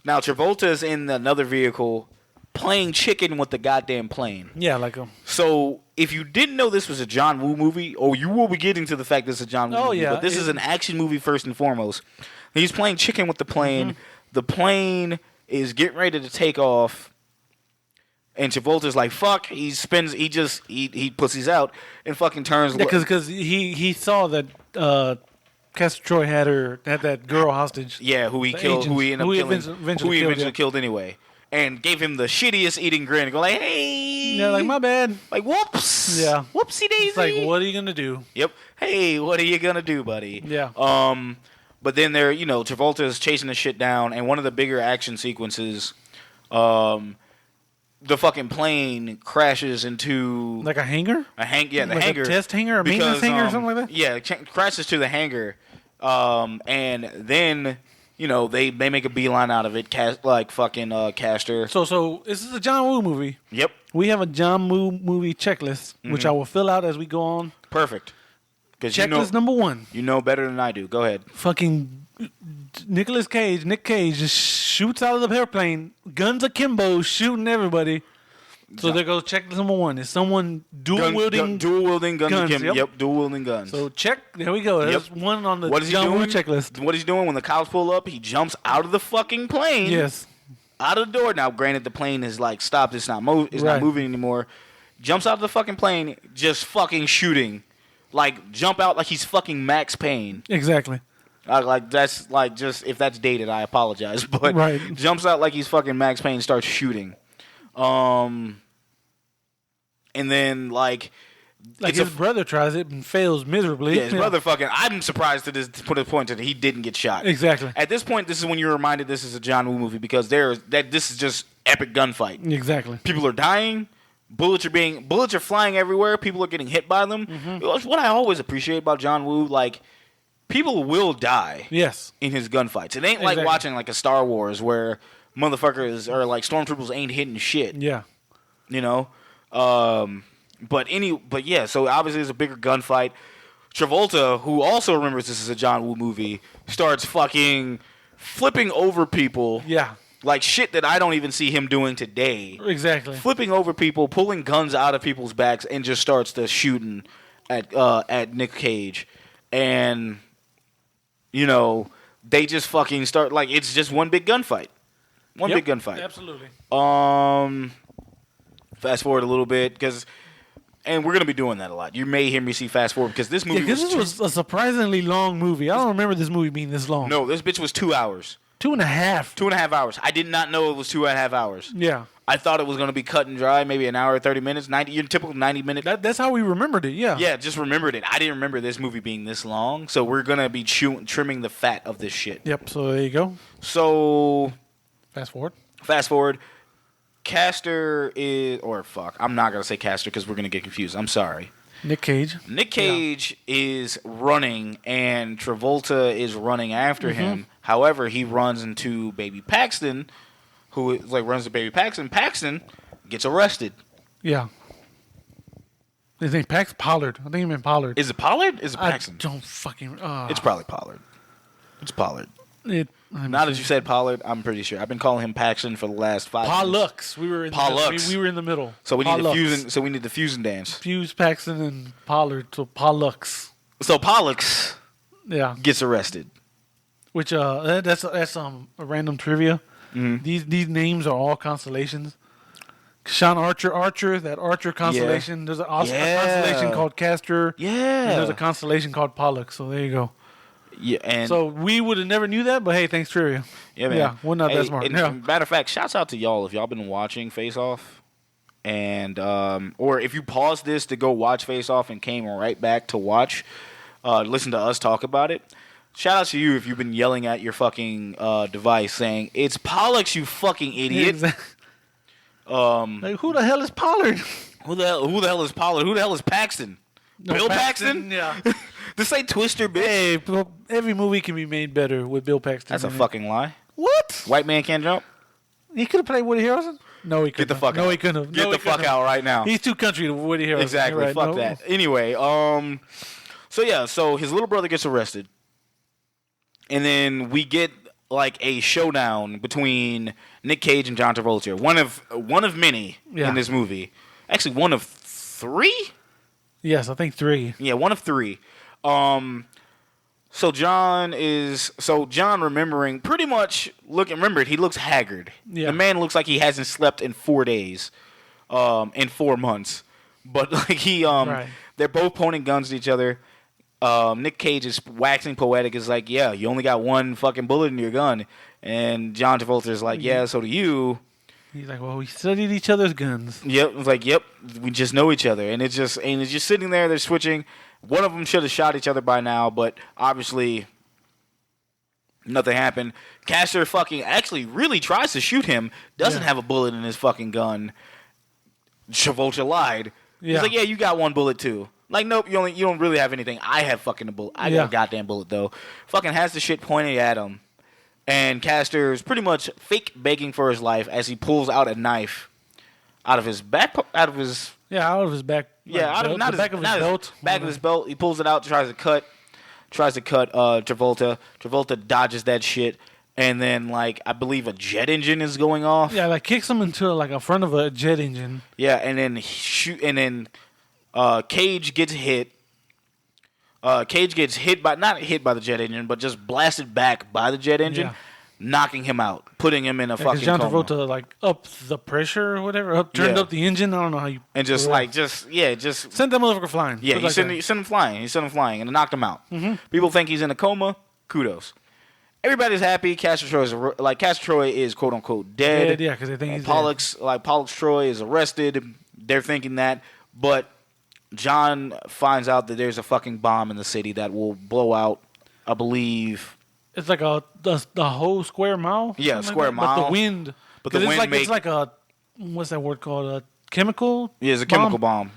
Speaker 3: now Travolta's in another vehicle playing chicken with the goddamn plane.
Speaker 4: Yeah, like
Speaker 3: So if you didn't know this was a John Woo movie, you will be getting to the fact this is a John Woo movie.
Speaker 4: Yeah,
Speaker 3: but this is an action movie first and foremost. He's playing chicken with the plane. Mm-hmm. The plane is getting ready to take off, and Travolta's like, "Fuck!" He pussies out and fucking turns.
Speaker 4: Yeah, because he saw that Castor Troy had that girl hostage.
Speaker 3: Yeah, who he killed,
Speaker 4: agent,
Speaker 3: who he ended up killing,
Speaker 4: eventually
Speaker 3: who he
Speaker 4: killed,
Speaker 3: eventually killed anyway, and gave him the shittiest eating grin and go like, hey,
Speaker 4: Yeah, like, my bad.
Speaker 3: like whoops,
Speaker 4: Yeah.
Speaker 3: whoopsie daisy.
Speaker 4: It's like, what are you gonna do?
Speaker 3: Yep. Hey, what are you gonna do, buddy?
Speaker 4: Yeah.
Speaker 3: But then Travolta is chasing the shit down, and one of the bigger action sequences, the fucking plane crashes into
Speaker 4: Like a hangar?
Speaker 3: the
Speaker 4: like
Speaker 3: hangar,
Speaker 4: a test hangar, a maintenance hangar, or something like that.
Speaker 3: Yeah, crashes to the hangar, and then they make a beeline out of it, Castor.
Speaker 4: So this is a John Woo movie.
Speaker 3: Yep,
Speaker 4: We have a John Woo movie checklist, which I will fill out as we go on.
Speaker 3: perfect. Because
Speaker 4: Checklist number 1.
Speaker 3: you know better than I do. Go ahead.
Speaker 4: Fucking Nic Cage just shoots out of the airplane, guns akimbo, shooting everybody. So there goes checklist number 1. Is someone dual wielding
Speaker 3: guns.
Speaker 4: Yep.
Speaker 3: Yep, dual wielding guns.
Speaker 4: So check. There we go. That's one on the
Speaker 3: What is he
Speaker 4: John Woo
Speaker 3: doing?
Speaker 4: checklist.
Speaker 3: What he's doing when the cops pull up, he jumps out of the fucking plane.
Speaker 4: Yes.
Speaker 3: Out of the door. Now, granted, the plane is like stopped. It's not not
Speaker 4: Right.
Speaker 3: moving anymore. Jumps out of the fucking plane, just fucking shooting. Like jump out like he's fucking Max Payne.
Speaker 4: Exactly.
Speaker 3: Like that's like just if that's dated, I apologize. But
Speaker 4: Right.
Speaker 3: jumps out like he's fucking Max Payne, starts shooting. And then
Speaker 4: Like his brother tries it and fails miserably.
Speaker 3: his brother fucking. I'm surprised to put a point that he didn't get shot.
Speaker 4: Exactly.
Speaker 3: At this point, this is when you're reminded this is a John Woo movie because this is just epic gunfight.
Speaker 4: Exactly.
Speaker 3: People are dying. Bullets are flying everywhere. People are getting hit by them. It's what I always appreciate about John Woo. Like, people will die
Speaker 4: Yes.
Speaker 3: in his gunfights. It ain't like
Speaker 4: Exactly.
Speaker 3: watching like a Star Wars where motherfuckers or like stormtroopers ain't hitting shit.
Speaker 4: Yeah.
Speaker 3: But yeah. So obviously it's a bigger gunfight. Travolta, who also remembers this is a John Woo movie, starts fucking flipping over people.
Speaker 4: Yeah.
Speaker 3: Like shit that I don't even see him doing today.
Speaker 4: Exactly.
Speaker 3: Flipping over people, pulling guns out of people's backs, and just starts the shooting at Nic Cage, and they just fucking start like it's just one big gunfight, big gunfight.
Speaker 4: Absolutely.
Speaker 3: Fast forward a little bit and we're gonna be doing that a lot. You may hear me see fast forward because this movie.
Speaker 4: Yeah, because this was a surprisingly long movie. I don't remember this movie being this long.
Speaker 3: No, this bitch was 2 hours.
Speaker 4: 2.5.
Speaker 3: 2.5 hours. I did not know it was 2.5 hours.
Speaker 4: Yeah.
Speaker 3: I thought it was going to be cut and dry, maybe an hour, 30 minutes, your typical 90-minute.
Speaker 4: That's how we remembered it, yeah.
Speaker 3: Yeah, just remembered it. I didn't remember this movie being this long, so we're going to be trimming the fat of this shit.
Speaker 4: Yep, so there you go.
Speaker 3: So,
Speaker 4: Fast forward.
Speaker 3: Castor is, I'm not going to say Castor because we're going to get confused. I'm sorry.
Speaker 4: Nic Cage.
Speaker 3: Nic Cage is running, and Travolta is running after him. However, he runs into Baby Paxton, who runs to Baby Paxton. Paxton gets arrested.
Speaker 4: Yeah. His name Pollard. I think he meant Pollard.
Speaker 3: Is it Pollard? Is it Paxton?
Speaker 4: I don't fucking...
Speaker 3: It's probably Pollard. It's Pollard.
Speaker 4: Now
Speaker 3: that you said Pollard, I'm pretty sure. I've been calling him Paxton for the last 5 minutes.
Speaker 4: Pollux. We were in the middle.
Speaker 3: So we need the fusion dance.
Speaker 4: Fuse Paxton and Pollard. So Pollux.
Speaker 3: So Pollux
Speaker 4: Yeah.
Speaker 3: gets arrested.
Speaker 4: Which that's a random trivia.
Speaker 3: Mm-hmm.
Speaker 4: These names are all constellations. Sean Archer, that Archer constellation.
Speaker 3: Yeah.
Speaker 4: There's a constellation called Castor.
Speaker 3: Yeah.
Speaker 4: And there's a constellation called Pollux. So there you go.
Speaker 3: Yeah, and
Speaker 4: so we would have never knew that, but hey, thanks trivia.
Speaker 3: Yeah, man.
Speaker 4: Yeah, we're not that smart.
Speaker 3: Matter of fact, shouts out to y'all if y'all been watching Face Off, and or if you paused this to go watch Face Off and came right back to listen to us talk about it. Shout out to you if you've been yelling at your fucking device saying it's Pollux, you fucking idiot.
Speaker 4: Like, who the hell is Pollard?
Speaker 3: Who the hell is Pollard? Who the hell is Paxton?
Speaker 4: No,
Speaker 3: Bill Paxton?
Speaker 4: Yeah.
Speaker 3: This ain't Twister, bitch.
Speaker 4: Hey, every movie can be made better with Bill Paxton.
Speaker 3: That's a fucking lie.
Speaker 4: What?
Speaker 3: White man can't jump?
Speaker 4: He could have played Woody Harrelson? No, he couldn't.
Speaker 3: Get the fuck out.
Speaker 4: No, he couldn't have.
Speaker 3: Get the fuck out right now.
Speaker 4: He's too country to Woody Harrelson.
Speaker 3: Exactly.
Speaker 4: Right.
Speaker 3: Fuck that. Anyway, so his little brother gets arrested. And then we get like a showdown between Nic Cage and John Travolta. One of many in this movie. Actually, one of 3?
Speaker 4: Yes, I think 3.
Speaker 3: Yeah, one of 3. So John remembering pretty much remembered he looks haggard.
Speaker 4: Yeah.
Speaker 3: The man looks like he hasn't slept in 4 days, in 4 months. But like they're both pointing guns at each other. Nic Cage is waxing poetic. Is like, yeah, you only got one fucking bullet in your gun, and John Travolta is like, yeah, so do you.
Speaker 4: He's like, well, we studied each other's guns.
Speaker 3: Yep, it's like, yep, we just know each other, and it's just sitting there. They're switching. One of them should have shot each other by now, but obviously nothing happened. Castor fucking actually really tries to shoot him. Doesn't have a bullet in his fucking gun. Travolta lied.
Speaker 4: Yeah.
Speaker 3: He's like, yeah, you got one bullet too. Like, nope, you don't really have anything. I have fucking a bullet. I got a goddamn bullet though. Fucking has the shit pointed at him. And Castor's pretty much fake begging for his life as he pulls out a knife out of his back,
Speaker 4: out of his back.
Speaker 3: Out of
Speaker 4: the back of his belt.
Speaker 3: Back of his belt. He pulls it out, tries to cut Travolta. Travolta dodges that shit, and then I believe a jet engine is going off.
Speaker 4: Yeah, kicks him into a front of a jet engine.
Speaker 3: Yeah, and then Cage gets hit. Cage gets not hit by the jet engine, but just blasted back by the jet engine, knocking him out, putting him in a fucking
Speaker 4: John
Speaker 3: coma.
Speaker 4: Travolta upped the pressure or whatever, turned up the engine. I don't know how you.
Speaker 3: And just
Speaker 4: sent that motherfucker flying.
Speaker 3: Yeah, he sent him flying. He sent him flying, and it knocked him out.
Speaker 4: Mm-hmm.
Speaker 3: People think he's in a coma. Kudos. Everybody's happy. Castor Troy is quote unquote dead.
Speaker 4: Yeah, because they think he's dead.
Speaker 3: Pollux Troy is arrested. They're thinking that, but John finds out that there's a fucking bomb in the city that will blow out, I believe.
Speaker 4: It's like the whole square mile.
Speaker 3: Yeah, square mile.
Speaker 4: But the wind.
Speaker 3: But the wind
Speaker 4: it's like a what's that word called? A chemical.
Speaker 3: Yeah, it's a chemical bomb.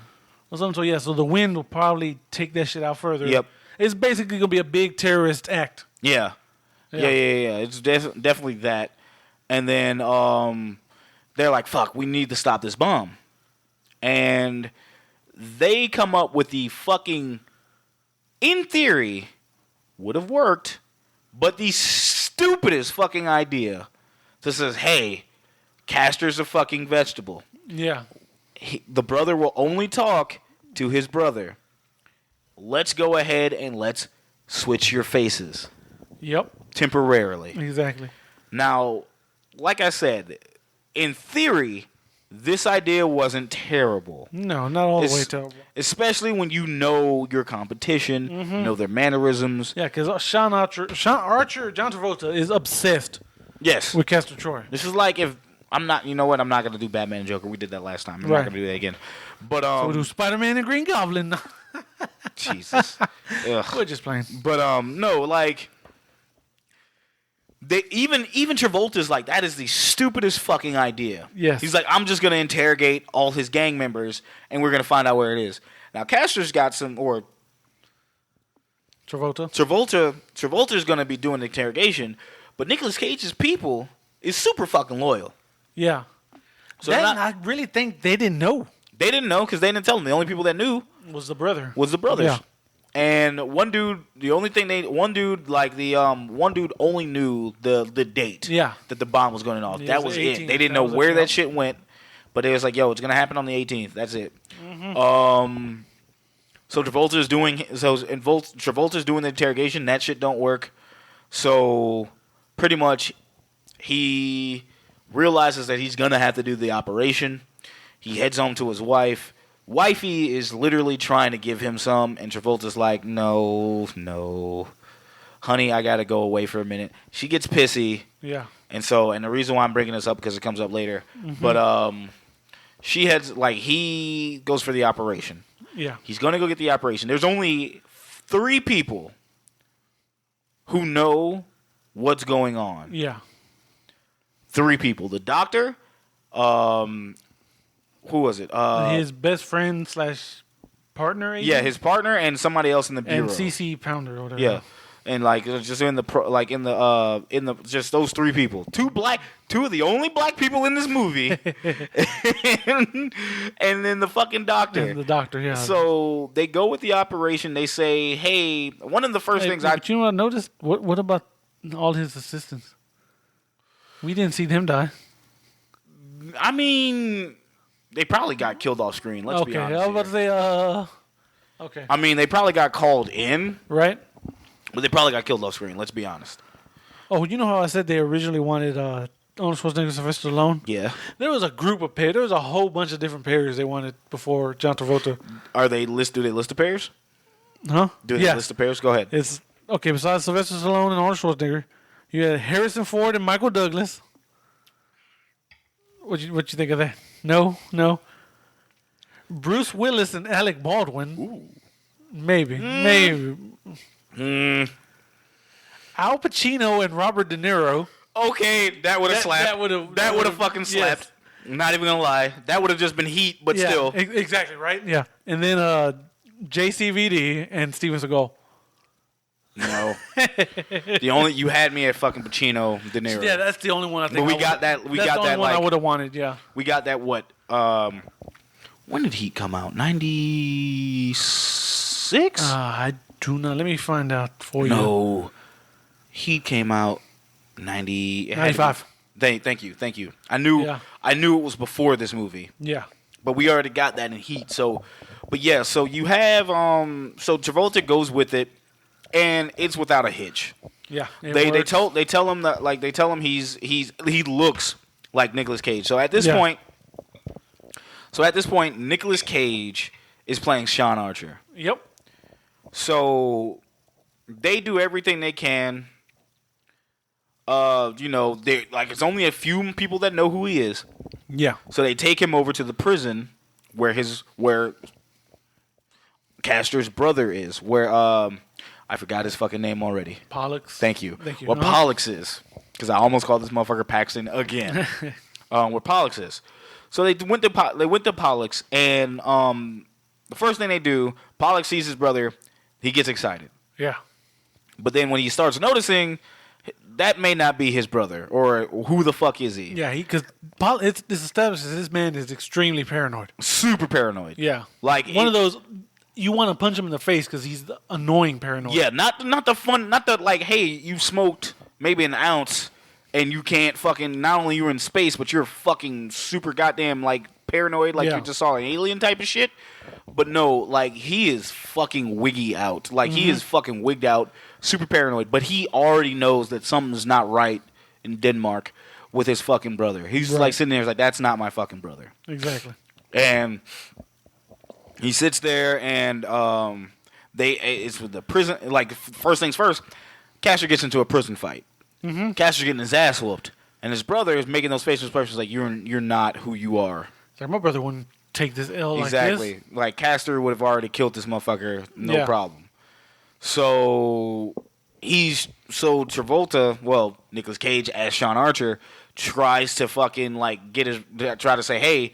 Speaker 4: Or something. So yeah, so the wind will probably take that shit out further.
Speaker 3: Yep.
Speaker 4: It's basically gonna be a big terrorist act.
Speaker 3: Yeah. It's definitely that. And then they're like, "Fuck, we need to stop this bomb," and they come up with the fucking, in theory, would have worked, but the stupidest fucking idea that says, hey, Castor's a fucking vegetable.
Speaker 4: Yeah.
Speaker 3: The brother will only talk to his brother. Let's go ahead and let's switch your faces.
Speaker 4: Yep.
Speaker 3: Temporarily.
Speaker 4: Exactly.
Speaker 3: Now, like I said, in theory, this idea wasn't terrible.
Speaker 4: No, not all the way terrible.
Speaker 3: Especially when you know your competition, know their mannerisms.
Speaker 4: Yeah, because John Travolta is obsessed.
Speaker 3: Yes.
Speaker 4: With Castor Troy.
Speaker 3: This is like if I'm not, you know what? I'm not gonna do Batman and Joker. We did that last time. I'm not gonna do that again. But
Speaker 4: so we do Spider-Man and Green Goblin.
Speaker 3: Jesus.
Speaker 4: We're just playing.
Speaker 3: But no, They even Travolta's like, that is the stupidest fucking idea.
Speaker 4: Yes.
Speaker 3: He's like, I'm just gonna interrogate all his gang members and we're gonna find out where it is. Now Castor's got Travolta's gonna be doing the interrogation, but Nicolas Cage's people is super fucking loyal.
Speaker 4: Yeah. So I really think they didn't know.
Speaker 3: They didn't know because they didn't tell them. The only people that knew
Speaker 4: was the brother.
Speaker 3: Yeah. And one dude, one dude only knew the date that the bomb was going off. That was it. They didn't know where that shit went, but it was like, yo, it's going to happen on the 18th. That's it. Mm-hmm. So Travolta's doing the interrogation. That shit don't work. So pretty much he realizes that he's going to have to do the operation. He heads home to his wife. Wifey is literally trying to give him some, and Travolta's like, no, honey, I gotta go away for a minute. She gets pissy.
Speaker 4: Yeah.
Speaker 3: And the reason why I'm bringing this up because it comes up later. Mm-hmm. But he goes for the operation.
Speaker 4: Yeah.
Speaker 3: He's gonna go get the operation. There's only 3 people who know what's going on.
Speaker 4: Yeah.
Speaker 3: 3 people. The doctor, who was it?
Speaker 4: His best friend / partner. Agent?
Speaker 3: Yeah, his partner and somebody else in the bureau.
Speaker 4: And CC Pounder or whatever.
Speaker 3: Yeah, and just just those 3 people. 2 of the only black people in this movie, and then the fucking doctor.
Speaker 4: And the doctor, yeah.
Speaker 3: So they go with the operation. They say, "Hey, one of the first things
Speaker 4: But you know what I noticed? What about all his assistants? We didn't see them die.
Speaker 3: I mean, they probably got killed off screen. Let's be honest.
Speaker 4: Okay, I was about to say, okay.
Speaker 3: I mean, they probably got called in.
Speaker 4: Right.
Speaker 3: But they probably got killed off screen. Let's be honest.
Speaker 4: Oh, you know how I said they originally wanted Arnold Schwarzenegger and Sylvester Stallone?
Speaker 3: Yeah.
Speaker 4: There was a group of pairs. There was a whole bunch of different pairs they wanted before John Travolta.
Speaker 3: Do they list the pairs?
Speaker 4: Huh?
Speaker 3: Do the list of pairs. Go ahead.
Speaker 4: It's okay. Besides Sylvester Stallone and Arnold Schwarzenegger, you had Harrison Ford and Michael Douglas. What you think of that? No. Bruce Willis and Alec Baldwin. Ooh. Maybe. Al Pacino and Robert De Niro.
Speaker 3: Okay, that would have slapped. That would have fucking slapped. Yes. Not even gonna lie, that would have just been heat, but still.
Speaker 4: Exactly right. Yeah, and then JCVD and Steven Seagal.
Speaker 3: No, you had me at fucking Pacino, De Niro.
Speaker 4: Yeah, that's the only one I think.
Speaker 3: But we got that.
Speaker 4: That's the only one I would have wanted. Yeah,
Speaker 3: we got that. What? When did Heat come out? 96.
Speaker 4: I do not. Let me find out for you.
Speaker 3: No, Heat came out
Speaker 4: 95.
Speaker 3: Thank you. I knew it was before this movie.
Speaker 4: Yeah.
Speaker 3: But we already got that in Heat. So you have Travolta goes with it, and it's without a hitch.
Speaker 4: Yeah.
Speaker 3: They tell him that he looks like Nicolas Cage. So at this point, Nicolas Cage is playing Sean Archer.
Speaker 4: Yep.
Speaker 3: So they do everything they can. It's only a few people that know who he is.
Speaker 4: Yeah.
Speaker 3: So they take him over to the prison where Castor's brother is. Where I forgot his fucking name already.
Speaker 4: Pollux.
Speaker 3: Thank you. Where Pollux is, because I almost called this motherfucker Paxton again. Where Pollux is. So they went to Pollux, and the first thing they do, Pollux sees his brother, he gets excited.
Speaker 4: Yeah.
Speaker 3: But then when he starts noticing, that may not be his brother, or who the fuck is he?
Speaker 4: Yeah, because it's establishes this man is extremely paranoid.
Speaker 3: Super paranoid.
Speaker 4: Yeah,
Speaker 3: like
Speaker 4: one of those you want to punch him in the face because he's annoying paranoid.
Speaker 3: Yeah, not the like, hey, you smoked maybe an ounce and you can't fucking, not only you're in space, but you're fucking super goddamn like paranoid, like you just saw an alien type of shit. But no, like he is fucking wiggy out. Like he is fucking wigged out, super paranoid. But he already knows that something's not right in Denmark with his fucking brother. He's like sitting there, like, that's not my fucking brother.
Speaker 4: Exactly.
Speaker 3: And he sits there, and it's with the prison. Like first things first, Castor gets into a prison fight. Mm-hmm. Castor's getting his ass whooped, and his brother is making those facial expressions like you're not who you are.
Speaker 4: Like my brother wouldn't take this L
Speaker 3: exactly.
Speaker 4: Like this.
Speaker 3: Like Castor would have already killed this motherfucker, no problem. So Travolta, well, Nicolas Cage as Sean Archer, tries to fucking like try to say, hey,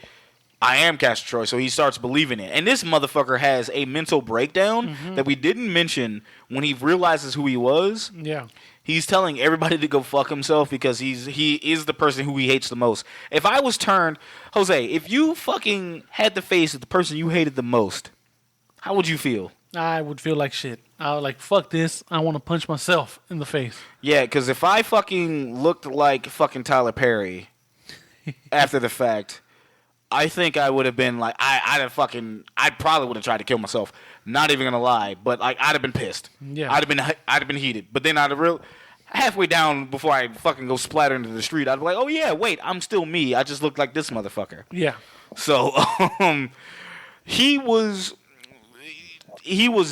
Speaker 3: I am Castor Troy. So he starts believing it, and this motherfucker has a mental breakdown that we didn't mention when he realizes who he was.
Speaker 4: Yeah.
Speaker 3: He's telling everybody to go fuck himself because he is the person who he hates the most. If I was turned, Jose, if you fucking had the face of the person you hated the most, how would you feel?
Speaker 4: I would feel like shit. I would like, fuck this. I want to punch myself in the face.
Speaker 3: Yeah, because if I fucking looked like fucking Tyler Perry after the fact, I think I would have been like, I probably would have tried to kill myself. Not even gonna lie, but like I'd have been pissed.
Speaker 4: Yeah,
Speaker 3: I'd have been heated. But then halfway down before I fucking go splatter into the street, I'd be like, oh yeah, wait, I'm still me. I just look like this motherfucker.
Speaker 4: Yeah.
Speaker 3: So he was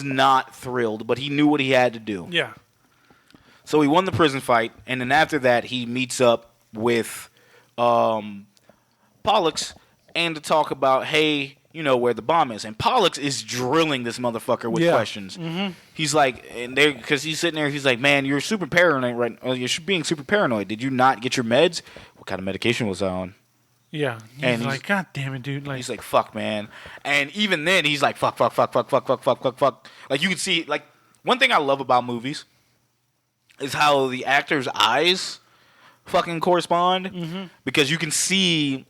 Speaker 3: not thrilled, but he knew what he had to do.
Speaker 4: Yeah.
Speaker 3: So he won the prison fight, and then after that, he meets up with Pollux and to talk about, hey, you know where the bomb is. And Pollux is drilling this motherfucker with questions. Mm-hmm. He's like, because he's sitting there, he's like, man, you're super paranoid right now. You're being super paranoid. Did you not get your meds? What kind of medication was I on?
Speaker 4: Yeah. He's like, God damn it, dude. Like,
Speaker 3: he's like, fuck, man. And even then, he's like, fuck. Like, you can see, like, one thing I love about movies is how the actors' eyes fucking correspond. Because you can see,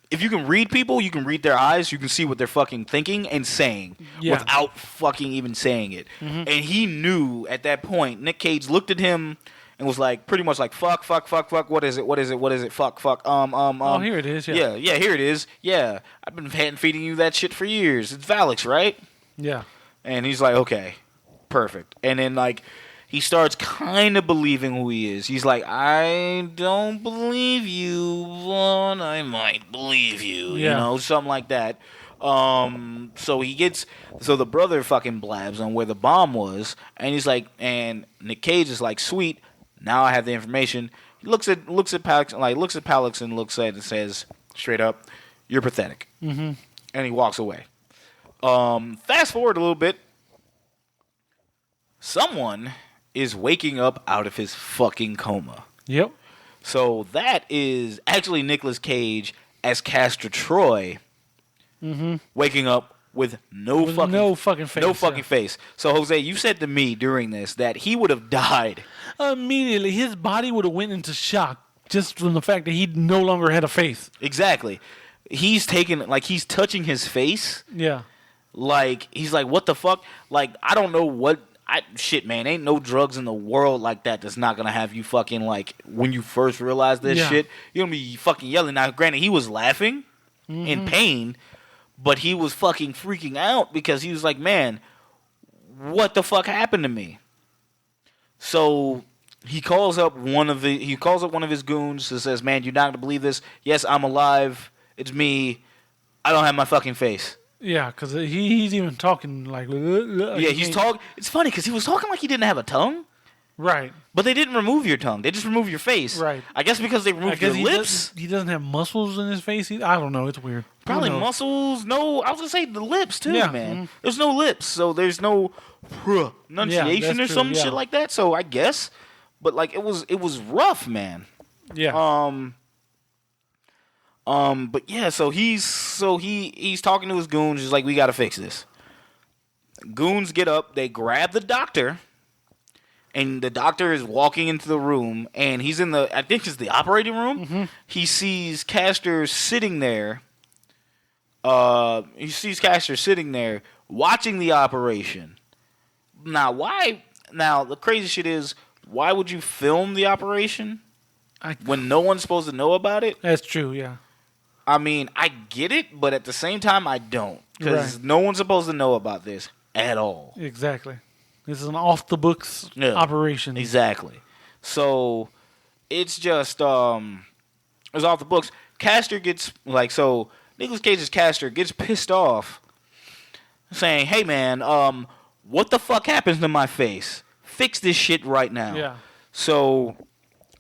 Speaker 3: if you can read people, you can read their eyes, you can see what they're fucking thinking and saying without fucking even saying it. And he knew at that point, Nic Cage looked at him and was like, pretty much like, fuck, what is it, fuck.
Speaker 4: Oh, here it is,
Speaker 3: yeah, here it is. Yeah, I've been feeding you that shit for years. It's Valix, right?
Speaker 4: Yeah.
Speaker 3: And he's like, okay, perfect. And then, like, he starts kind of believing who he is. He's like, I don't believe you, but I might believe you.
Speaker 4: Yeah.
Speaker 3: You know, something like that. So the brother fucking blabs on where the bomb was, and he's like, and Nic Cage is like, sweet, now I have the information. He looks at Palix and looks at it and says straight up, "You're pathetic," and he walks away. Fast forward a little bit. Someone is waking up out of his fucking coma.
Speaker 4: Yep.
Speaker 3: So that is actually Nicolas Cage as Castor Troy, waking up with no fucking face. So Jose, you said to me during this that he would have died
Speaker 4: immediately. His body would have went into shock just from the fact that he no longer had a face.
Speaker 3: Exactly. He's touching his face.
Speaker 4: Yeah.
Speaker 3: Like he's like, what the fuck? Like I don't know what. Shit, man, ain't no drugs in the world like that that's not gonna have you fucking like when you first realize this shit, you're gonna be fucking yelling. Now, granted, he was laughing in pain, but he was fucking freaking out because he was like, man, what the fuck happened to me? So he calls up one of his goons and says, man, you're not gonna believe this. Yes, I'm alive. It's me. I don't have my fucking face.
Speaker 4: Yeah, because he's even talking like...
Speaker 3: Yeah, he's talking... It's funny because he was talking like he didn't have a tongue.
Speaker 4: Right.
Speaker 3: But they didn't remove your tongue. They just removed your face.
Speaker 4: Right.
Speaker 3: I guess because they removed your lips.
Speaker 4: He doesn't have muscles in his face. I don't know. It's weird.
Speaker 3: Probably muscles. No, I was going to say the lips too, man.
Speaker 4: Mm-hmm.
Speaker 3: There's no lips, so there's no pronunciation or some shit like that. So I guess. But like it was rough, man.
Speaker 4: Yeah.
Speaker 3: But yeah, so he's talking to his goons. He's like, we got to fix this. Goons get up. They grab the doctor, and the doctor is walking into the room, and he's in I think it's the operating room. Mm-hmm. He sees Castor sitting there. He sees Castor sitting there watching the operation. Now, why? Now, the crazy shit is, why would you film the operation when no one's supposed to know about it?
Speaker 4: That's true, yeah.
Speaker 3: I mean, I get it, but at the same time, I don't. Because no one's supposed to know about this at all.
Speaker 4: Exactly. This is an off-the-books operation.
Speaker 3: Exactly. So, it's just, it's off the books. Castor gets, Nicolas Cage's Castor gets pissed off, saying, hey, man, what the fuck happens to my face? Fix this shit right now.
Speaker 4: Yeah.
Speaker 3: So...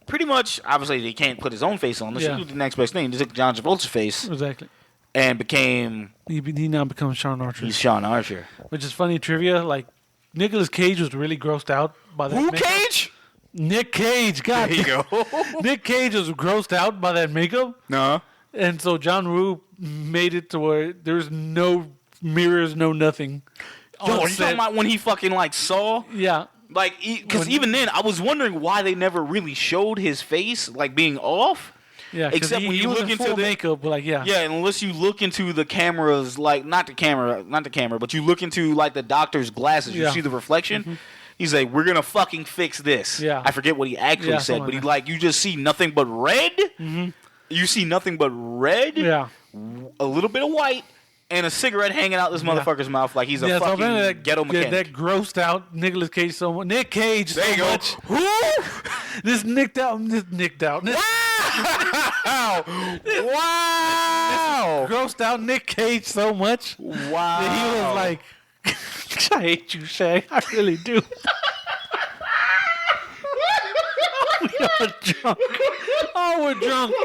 Speaker 3: pretty much, obviously, he can't put his own face on this. He did the next best thing. He took John Travolta's face.
Speaker 4: Exactly.
Speaker 3: And became...
Speaker 4: He now becomes Sean Archer.
Speaker 3: He's Sean Archer.
Speaker 4: Which is funny trivia. Like, Nicolas Cage was really grossed out by that makeup.
Speaker 3: Cage?
Speaker 4: Nic Cage. God.
Speaker 3: There you go.
Speaker 4: Nic Cage was grossed out by that makeup.
Speaker 3: No.
Speaker 4: And so John Woo made it to where there's no mirrors, no nothing.
Speaker 3: Yo, are you talking about when he fucking, saw?
Speaker 4: Yeah.
Speaker 3: Because even then, I was wondering why they never really showed his face, being off.
Speaker 4: Yeah,
Speaker 3: except when you look into the
Speaker 4: makeup,
Speaker 3: yeah, unless you look into the cameras, not the camera, but you look into the doctor's glasses, you see the reflection. Mm-hmm. He's like, we're gonna fucking fix this. Yeah, I forget what he actually said, but you just see nothing but red. Mm-hmm. You see nothing but red. Yeah, a little bit of white. And a cigarette hanging out this motherfucker's mouth like he's a fucking ghetto mechanic.
Speaker 4: That grossed out Nicolas Cage so much. Nic Cage so much.
Speaker 3: Who?
Speaker 4: This nicked out.
Speaker 3: Wow! Wow!
Speaker 4: Grossed out Nic Cage so much.
Speaker 3: Wow!
Speaker 4: That he was like, I hate you, Shag. I really do. We are drunk. Oh, we're drunk.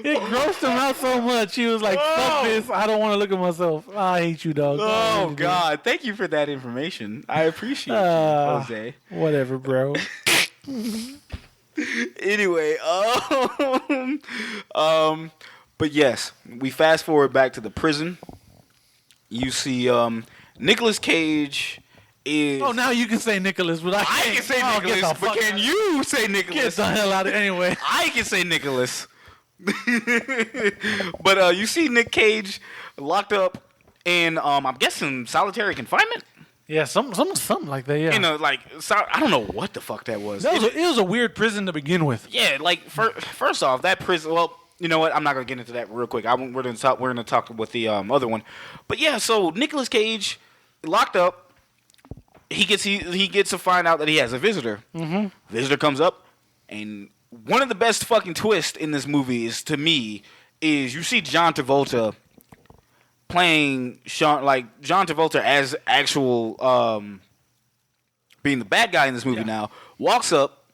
Speaker 4: It grossed him out so much. He was like, fuck this. I don't want to look at myself. I hate you, dog.
Speaker 3: Oh, God. Thank you for that information. I appreciate you, Jose.
Speaker 4: Whatever, bro.
Speaker 3: Anyway, but yes, we fast forward back to the prison. You see, Nicolas Cage is...
Speaker 4: Oh, now you can say Nicholas, but I
Speaker 3: can say Nicholas, but can you say Nicholas?
Speaker 4: Get the hell out of it anyway.
Speaker 3: I can say Nicholas. But you see Nic Cage locked up in, I'm guessing, solitary confinement?
Speaker 4: Yeah, something like that, yeah.
Speaker 3: I don't know what the fuck that was.
Speaker 4: It was a weird prison to begin with.
Speaker 3: Yeah, first off, that prison, well... You know what? I'm not gonna get into that real quick. We're gonna talk with the other one. But yeah, so Nicolas Cage locked up. He gets to find out that he has a visitor. Mm-hmm. Visitor comes up, and one of the best fucking twists in this movie is you see John Travolta playing John Travolta as actual being the bad guy in this movie now, walks up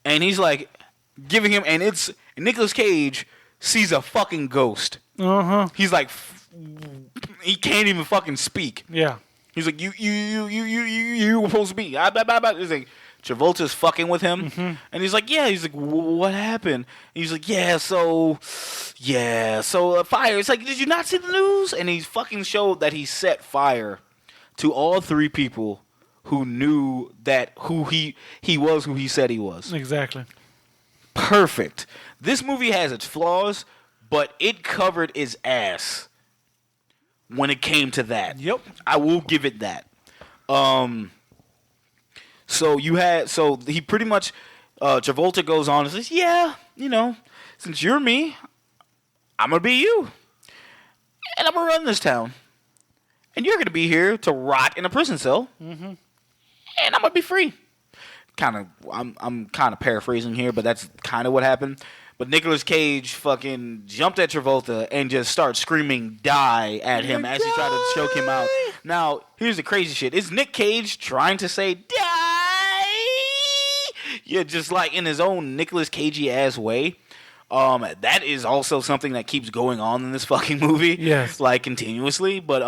Speaker 3: and he's like giving him, and it's Nicolas Cage sees a fucking ghost. He's like, he can't even fucking speak.
Speaker 4: Yeah.
Speaker 3: He's like, you were supposed to be. He's like, Travolta's fucking with him. And he's like, yeah. He's like, what happened? And he's like, so fire. It's like, did you not see the news? And he fucking showed that he set fire to all three people who knew that who he was who he said he was.
Speaker 4: Exactly.
Speaker 3: Perfect. This movie has its flaws, but it covered its ass when it came to that.
Speaker 4: Yep.
Speaker 3: I will give it that. So he pretty much, Travolta goes on and says, yeah, since you're me, I'm going to be you. And I'm going to run this town. And you're going to be here to rot in a prison cell. And I'm going to be free. I'm kind of paraphrasing here, but that's kind of what happened. But Nicolas Cage fucking jumped at Travolta and just started screaming "die" at him as he tried to choke him out. Now, here's the crazy shit. Is Nic Cage trying to say "die"? Yeah, just like in his own Nicolas Cagey ass way. That is also something that keeps going on in this fucking movie.
Speaker 4: Yes.
Speaker 3: Like continuously. But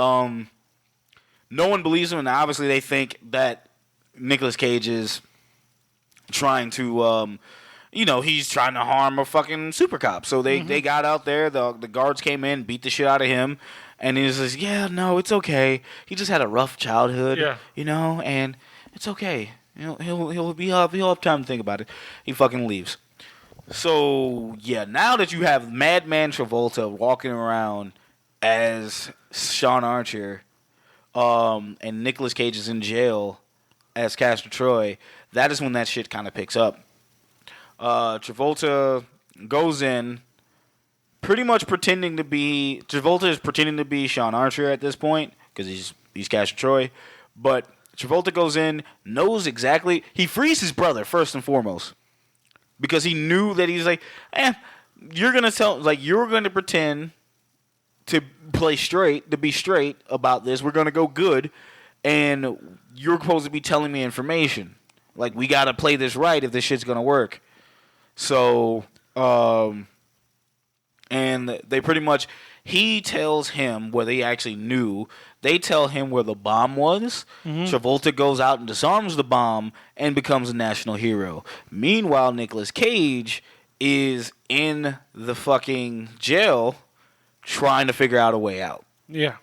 Speaker 3: no one believes him, and obviously they think that Nicolas Cage is trying to he's trying to harm a fucking super cop. So they got out there, the guards came in, beat the shit out of him, and he says, yeah, no, it's okay. He just had a rough childhood, and it's okay. He'll have time to think about it. He fucking leaves. So, yeah, now that you have Madman Travolta walking around as Sean Archer, and Nicolas Cage is in jail as Castor Troy, that is when that shit kind of picks up. Travolta goes in, pretty much Travolta is pretending to be Sean Archer at this point, because he's Castor Troy, but Travolta goes in, knows exactly, he frees his brother first and foremost, because he knew that he's like, you're going to pretend to play straight, to be straight about this, we're going to go good, and you're supposed to be telling me information. Like, we got to play this right if this shit's going to work. So, and they pretty much, he tells him where they actually knew. They tell him where the bomb was. Travolta goes out and disarms the bomb and becomes a national hero. Meanwhile, Nicolas Cage is in the fucking jail trying to figure out a way out.
Speaker 4: Yeah.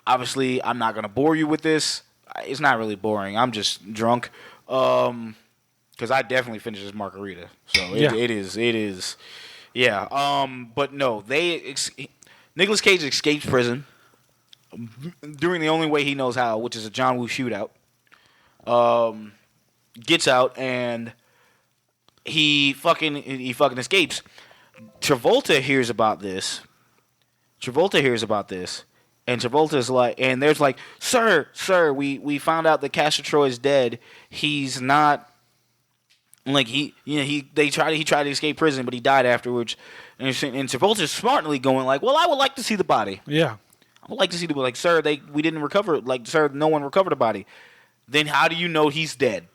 Speaker 3: Obviously, I'm not going to bore you with this. It's not really boring. I'm just drunk. Because I definitely finished this margarita. So it is. Yeah. But no, Nicolas Cage escapes prison doing the only way he knows how, which is a John Woo shootout. Gets out and he fucking escapes. Travolta hears about this. And Travolta's like, and there's like, sir, we found out that Castor Troy is dead. He's not, like, he tried to escape prison, but he died afterwards. And Travolta's smartly going like, well, I would like to see the body.
Speaker 4: Yeah.
Speaker 3: I would like to see like, sir, we didn't recover, like, sir, no one recovered the body. Then how do you know he's dead?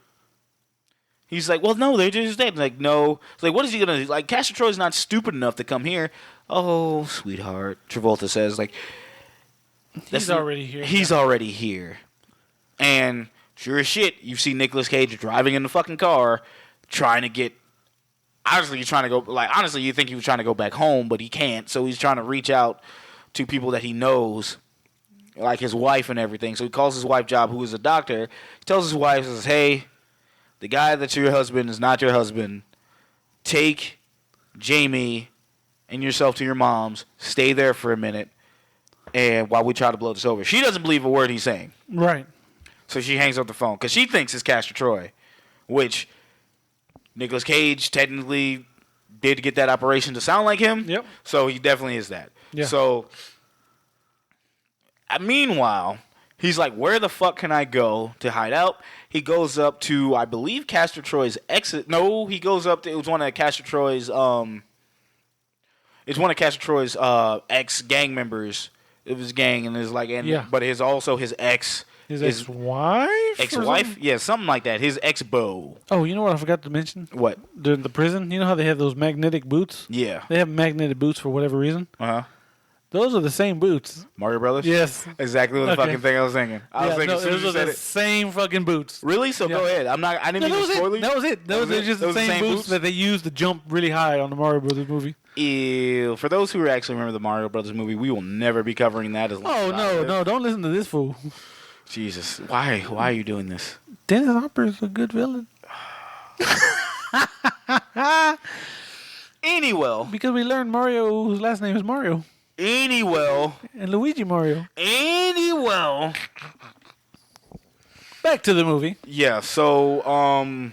Speaker 3: He's like, well, no, they're just dead. Like, no. It's like, what is he going to do? Like, Castor Troy's not stupid enough to come here. Oh, sweetheart, Travolta says, like,
Speaker 4: he's already here.
Speaker 3: He's already here. And sure as shit, you see Nicolas Cage driving in the fucking car, trying to get, honestly, you think he was trying to go back home, but he can't, so he's trying to reach out to people that he knows, like his wife and everything. So he calls his wife, Job, who is a doctor. He tells his wife, says, hey, the guy that's your husband is not your husband. Take Jamie and yourself to your mom's. Stay there for a minute, and while we try to blow this over. She doesn't believe a word he's saying.
Speaker 4: Right.
Speaker 3: So she hangs up the phone because she thinks it's Castor Troy, which Nicolas Cage technically did get that operation to sound like him.
Speaker 4: Yep.
Speaker 3: So he definitely is that.
Speaker 4: Yeah.
Speaker 3: So meanwhile, he's like, where the fuck can I go to hide out? He goes up to, I believe, Castor Troy's exit. No, he goes up to, it was one of Castor Troy's, ex-gang members of his gang, and his like, and
Speaker 4: Yeah.
Speaker 3: but his also his ex.
Speaker 4: His ex-wife? or
Speaker 3: Ex-wife?
Speaker 4: something?
Speaker 3: Yeah, something like that. His ex-beau.
Speaker 4: Oh, you know what I forgot to mention?
Speaker 3: What?
Speaker 4: During the prison, you know how they have those magnetic boots?
Speaker 3: Yeah.
Speaker 4: They have magnetic boots for whatever reason.
Speaker 3: Uh-huh.
Speaker 4: Those are the same boots.
Speaker 3: Mario Brothers?
Speaker 4: Yes.
Speaker 3: Exactly what the
Speaker 4: Okay.
Speaker 3: fucking thing I was thinking. I was thinking as soon as
Speaker 4: those
Speaker 3: you
Speaker 4: are
Speaker 3: said
Speaker 4: the
Speaker 3: it.
Speaker 4: same fucking boots.
Speaker 3: Really? So
Speaker 4: Yeah.
Speaker 3: go ahead. I didn't
Speaker 4: No,
Speaker 3: mean
Speaker 4: that
Speaker 3: to
Speaker 4: was
Speaker 3: spoil
Speaker 4: it.
Speaker 3: you.
Speaker 4: That was it. Those are just the same boots that they used to jump really high on the Mario Brothers movie.
Speaker 3: Ew. For those who actually remember the Mario Brothers movie, we will never be covering that as long
Speaker 4: Oh,
Speaker 3: as I live.
Speaker 4: no, don't listen to this fool.
Speaker 3: Jesus. Why are you doing this?
Speaker 4: Dennis Hopper is a good villain.
Speaker 3: Anyway.
Speaker 4: Because we learned Mario's last name is Mario.
Speaker 3: Anyway.
Speaker 4: And Luigi Mario.
Speaker 3: Anyway.
Speaker 4: Back to the movie.
Speaker 3: Yeah, so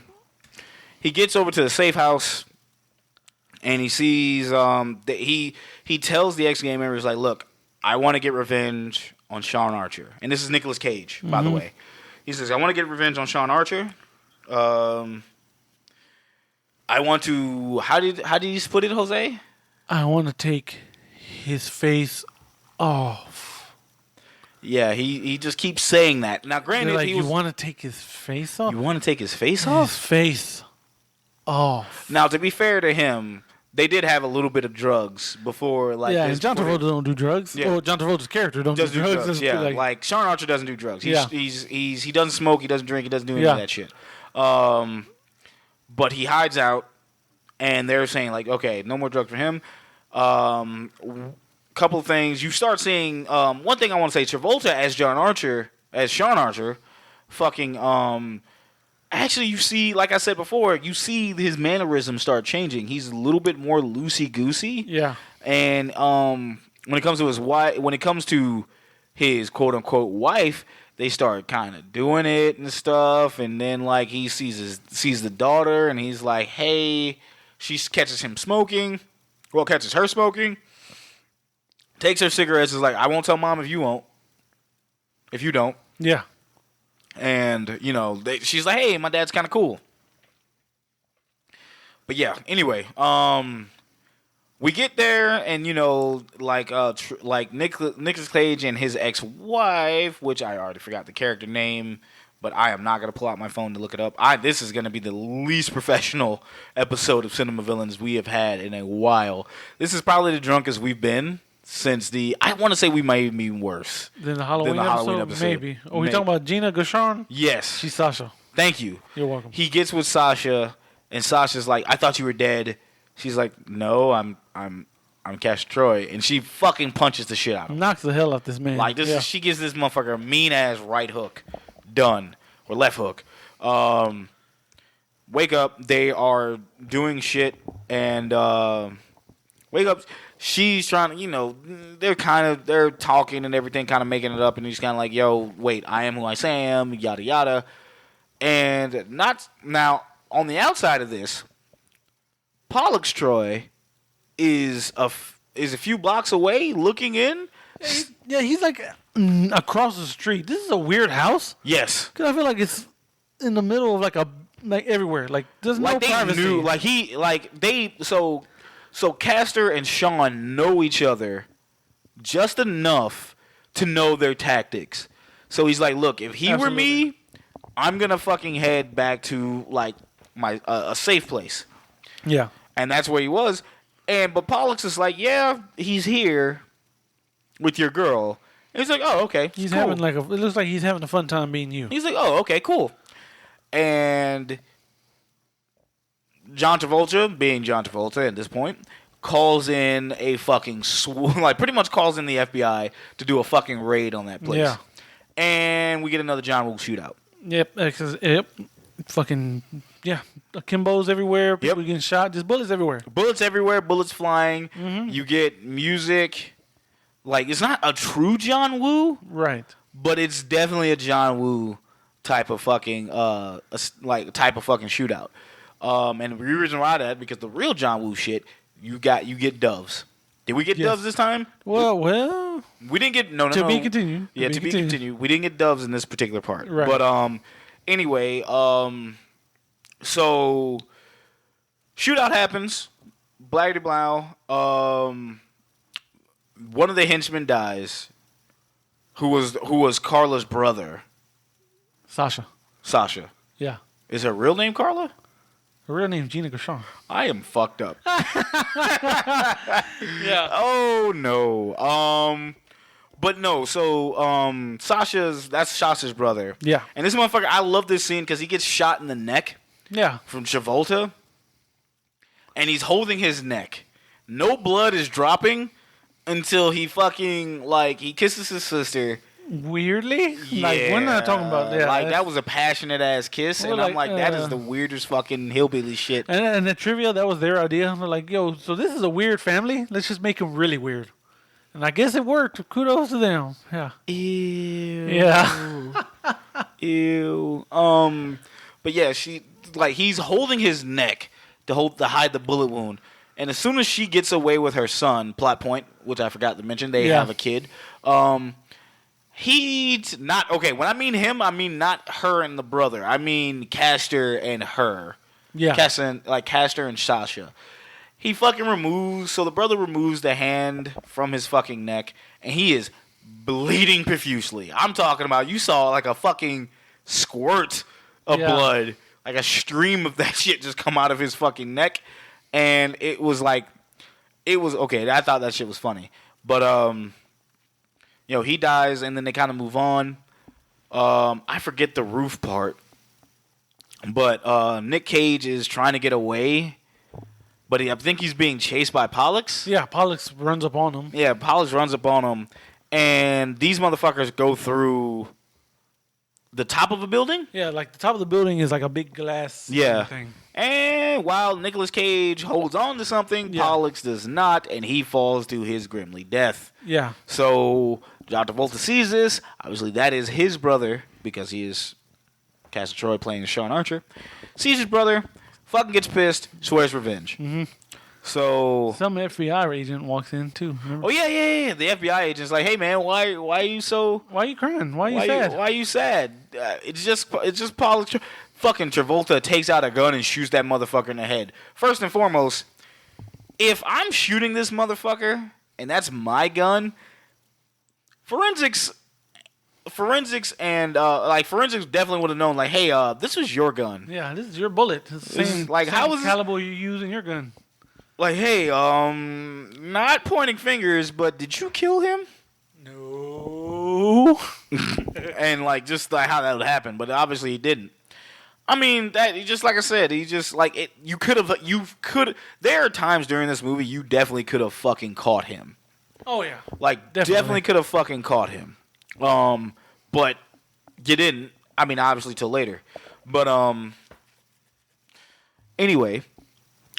Speaker 3: he gets over to the safe house and he sees that he tells the ex-gang members like, look, I want to get revenge on Sean Archer. And this is Nicolas Cage, by the way. He says, I want to get revenge on Sean Archer. I want to how did you put it, Jose?
Speaker 4: I want to take his face off.
Speaker 3: Yeah, he just keeps saying that. Now granted,
Speaker 4: Like,
Speaker 3: he was
Speaker 4: you want to take his face off?
Speaker 3: you want to take his face
Speaker 4: His
Speaker 3: off?
Speaker 4: face off.
Speaker 3: Now to be fair to him, they did have a little bit of drugs before, like
Speaker 4: Yeah,
Speaker 3: this,
Speaker 4: and John
Speaker 3: before
Speaker 4: Travolta don't do drugs.
Speaker 3: Yeah.
Speaker 4: Or John Travolta's character don't
Speaker 3: does
Speaker 4: do
Speaker 3: do
Speaker 4: drugs.
Speaker 3: drugs.
Speaker 4: It's
Speaker 3: Yeah, like Sean Archer doesn't do drugs. He doesn't smoke. He doesn't drink. He doesn't do any of
Speaker 4: Yeah.
Speaker 3: that shit. But he hides out, and they're saying like, okay, no more drugs for him. Couple of things you start seeing. One thing I want to say, Travolta as Sean Archer, fucking. Actually, you see, like I said before, you see his mannerisms start changing. He's a little bit more loosey goosey.
Speaker 4: Yeah.
Speaker 3: And when it comes to his wife, when it comes to his quote unquote wife, they start kind of doing it and stuff. And then like he sees the daughter, and he's like, "Hey," she catches him smoking. Well, catches her smoking. Takes her cigarettes. Is like, "I won't tell mom if you won't. If you don't."
Speaker 4: Yeah.
Speaker 3: And, you know, she's like, hey, my dad's kind of cool. But yeah, anyway, we get there, and, you know, like Nicolas Cage and his ex-wife, which I already forgot the character name, but I am not going to pull out my phone to look it up. This is going to be the least professional episode of Cinema Villains we have had in a while. This is probably the drunkest we've been. Since I want to say we might even be worse.
Speaker 4: Then the Halloween, episode? Maybe. Oh, we talking about Gina Gershon?
Speaker 3: Yes.
Speaker 4: She's Sasha.
Speaker 3: Thank you.
Speaker 4: You're welcome.
Speaker 3: He gets with Sasha, and Sasha's like, I thought you were dead. She's like, no, I'm Castor Troy. And she fucking punches the shit out of him.
Speaker 4: Knocks the hell out this man.
Speaker 3: Like, this,
Speaker 4: Yeah.
Speaker 3: she gives this motherfucker a mean-ass right hook. Done. Or left hook. Wake up. They are doing shit, and wake up. She's trying to, you know, they're talking and everything, kind of making it up, and he's kind of like, yo, wait, I am who I say I am, yada, yada. And now, on the outside of this, Pollux Troy is a few blocks away looking in.
Speaker 4: Yeah, he's like across the street. This is a weird house.
Speaker 3: Yes.
Speaker 4: Because I feel like it's in the middle of like everywhere. Like, there's no
Speaker 3: Like, they
Speaker 4: privacy.
Speaker 3: knew, So Castor and Sean know each other just enough to know their tactics. So he's like, look, if he were me, I'm going to fucking head back to, like, my a safe place.
Speaker 4: Yeah.
Speaker 3: And that's where he was. But Pollux is like, yeah, he's here with your girl. And he's like, oh, okay.
Speaker 4: He's
Speaker 3: cool.
Speaker 4: having it looks like he's having a fun time being you.
Speaker 3: He's like, oh, okay, cool. And John Travolta, being John Travolta at this point, calls in a fucking pretty much calls in the FBI to do a fucking raid on that place.
Speaker 4: Yeah.
Speaker 3: And we get another John Woo shootout.
Speaker 4: Yep. Fucking, yeah. Akimbos everywhere. People getting shot. Just bullets everywhere.
Speaker 3: Bullets everywhere. Bullets flying.
Speaker 4: Mm-hmm.
Speaker 3: You get music. Like, it's not a true John Woo.
Speaker 4: Right.
Speaker 3: But it's definitely a John Woo type of fucking shootout. And the reason why that, because the real John Woo shit, you get doves. Did we get doves this time?
Speaker 4: Well,
Speaker 3: we didn't get no.
Speaker 4: To be continued.
Speaker 3: Yeah, to be continued. We didn't get doves in this particular part.
Speaker 4: Right.
Speaker 3: But anyway, so shootout happens. Blackety blow. One of the henchmen dies, who was Carla's brother.
Speaker 4: Sasha.
Speaker 3: Yeah. Is her real name Carla?
Speaker 4: Her real name Gina Gershon.
Speaker 3: I am fucked up.
Speaker 4: Yeah.
Speaker 3: Oh no. But no. So that's Sasha's brother.
Speaker 4: Yeah.
Speaker 3: And this motherfucker, I love this scene because he gets shot in the neck.
Speaker 4: Yeah.
Speaker 3: From Travolta, and he's holding his neck. No blood is dropping until he fucking he kisses his sister.
Speaker 4: Weirdly,
Speaker 3: Yeah,
Speaker 4: like we're not talking about
Speaker 3: that was a passionate ass kiss, and I'm like, that is the weirdest fucking hillbilly shit.
Speaker 4: And the trivia, that was their idea. They're like, yo, so this is a weird family. Let's just make them really weird. And I guess it worked. Kudos to them. Yeah.
Speaker 3: Ew.
Speaker 4: Yeah.
Speaker 3: Ew. But yeah, he's holding his neck to hide the bullet wound. And as soon as she gets away with her son, plot point, which I forgot to mention, they have a kid. He's not okay. When I mean him, I mean not her and the brother. I mean Castor and her.
Speaker 4: Yeah.
Speaker 3: Castor and Sasha. He fucking the brother removes the hand from his fucking neck, and he is bleeding profusely. I'm talking about, you saw like a fucking squirt of blood, like a stream of that shit just come out of his fucking neck, and it was okay. I thought that shit was funny, but he dies, and then they kind of move on. I forget the roof part, but Nic Cage is trying to get away, but I think he's being chased by Pollux.
Speaker 4: Yeah, Pollux runs up on him.
Speaker 3: Yeah, Pollux runs up on him, and these motherfuckers go through the top of a building.
Speaker 4: Yeah, like the top of the building is like a big glass thing.
Speaker 3: And while Nicolas Cage holds on to something, Pollux does not, and he falls to his grimly death.
Speaker 4: Yeah.
Speaker 3: So John Travolta sees this. Obviously, that is his brother, because he is Castor Troy playing Sean Archer. Sees his brother, fucking gets pissed, swears revenge.
Speaker 4: Mm-hmm.
Speaker 3: So
Speaker 4: some FBI agent walks in too. Remember?
Speaker 3: Oh yeah. The FBI agent's like, "Hey man, why are you so?
Speaker 4: Why are you crying? Why are you sad?
Speaker 3: Why are you sad? It's just Pollux." Fucking Travolta takes out a gun and shoots that motherfucker in the head. First and foremost, if I'm shooting this motherfucker and that's my gun, forensics and forensics definitely would have known, like, hey, this was your gun.
Speaker 4: Yeah, this is your bullet. It's the same, how was caliber you use in your gun?
Speaker 3: Like, hey, not pointing fingers, but did you kill him?
Speaker 4: No.
Speaker 3: And just how that would happen, but obviously he didn't. I mean, that just like I said, he just it. You could. There are times during this movie you definitely could have fucking caught him.
Speaker 4: Oh yeah,
Speaker 3: definitely could have fucking caught him. But you didn't. I mean, obviously till later. But anyway.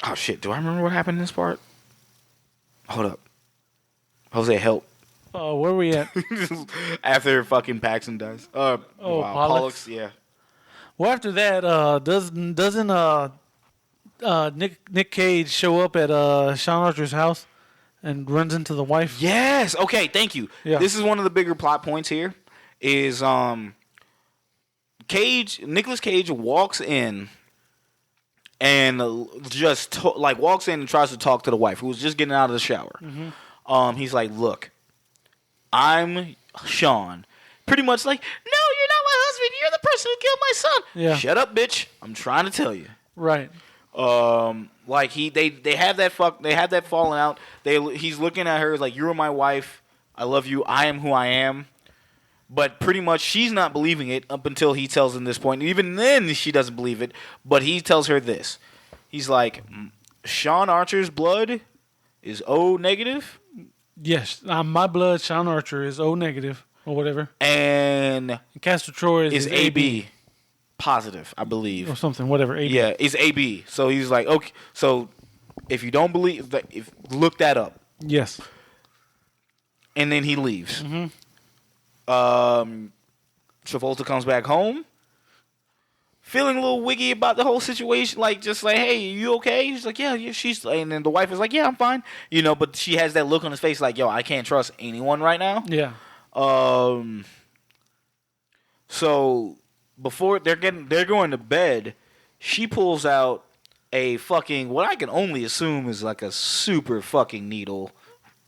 Speaker 3: Oh shit! Do I remember what happened in this part? Hold up, Jose, help.
Speaker 4: Oh, where are we at?
Speaker 3: After fucking Paxton dies.
Speaker 4: Pollux.
Speaker 3: Yeah.
Speaker 4: Well, after that, doesn't Nic Cage show up at Sean Archer's house and runs into the wife?
Speaker 3: Yes. Okay. Thank you.
Speaker 4: Yeah.
Speaker 3: This is one of the bigger plot points here. Is Nicolas Cage walks in and just walks in and tries to talk to the wife who was just getting out of the shower. Mm-hmm. He's like, "Look, I'm Sean." Pretty much like, "No, you're not my husband. You're the person who killed my son."
Speaker 4: Yeah.
Speaker 3: Shut up, bitch. I'm trying to tell you.
Speaker 4: Right.
Speaker 3: They have that falling out. He's looking at her like, "You're my wife. I love you. I am who I am." But pretty much she's not believing it up until he tells her this point. Even then she doesn't believe it. But he tells her this. He's like, "Sean Archer's blood is O negative."
Speaker 4: Yes, my blood, Sean Archer, is O negative. Or whatever.
Speaker 3: And
Speaker 4: Castor Troy is
Speaker 3: AB positive, I believe.
Speaker 4: Or something, whatever. AB.
Speaker 3: Yeah, it's AB. So he's like, okay, so if you don't believe, look that up.
Speaker 4: Yes.
Speaker 3: And then he leaves.
Speaker 4: Mm-hmm.
Speaker 3: Travolta comes back home, feeling a little wiggy about the whole situation, hey, you okay? He's like, yeah, and then the wife is like, yeah, I'm fine. But she has that look on his face like, yo, I can't trust anyone right now.
Speaker 4: Yeah.
Speaker 3: So before they're going to bed, she pulls out a fucking, what I can only assume is like a super fucking needle,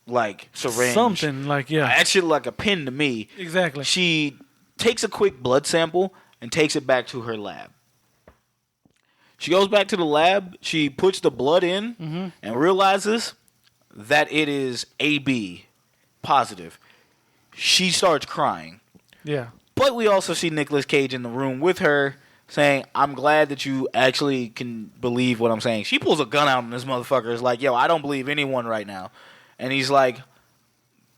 Speaker 3: like syringe.
Speaker 4: Something like, yeah.
Speaker 3: Actually, like a pin to me.
Speaker 4: Exactly.
Speaker 3: She takes a quick blood sample and takes it back to her lab. She goes back to the lab. She puts the blood in and realizes that it is AB positive. She starts crying.
Speaker 4: Yeah.
Speaker 3: But we also see Nicolas Cage in the room with her saying, I'm glad that you actually can believe what I'm saying. She pulls a gun out on this motherfucker. It's like, yo, I don't believe anyone right now. And he's like,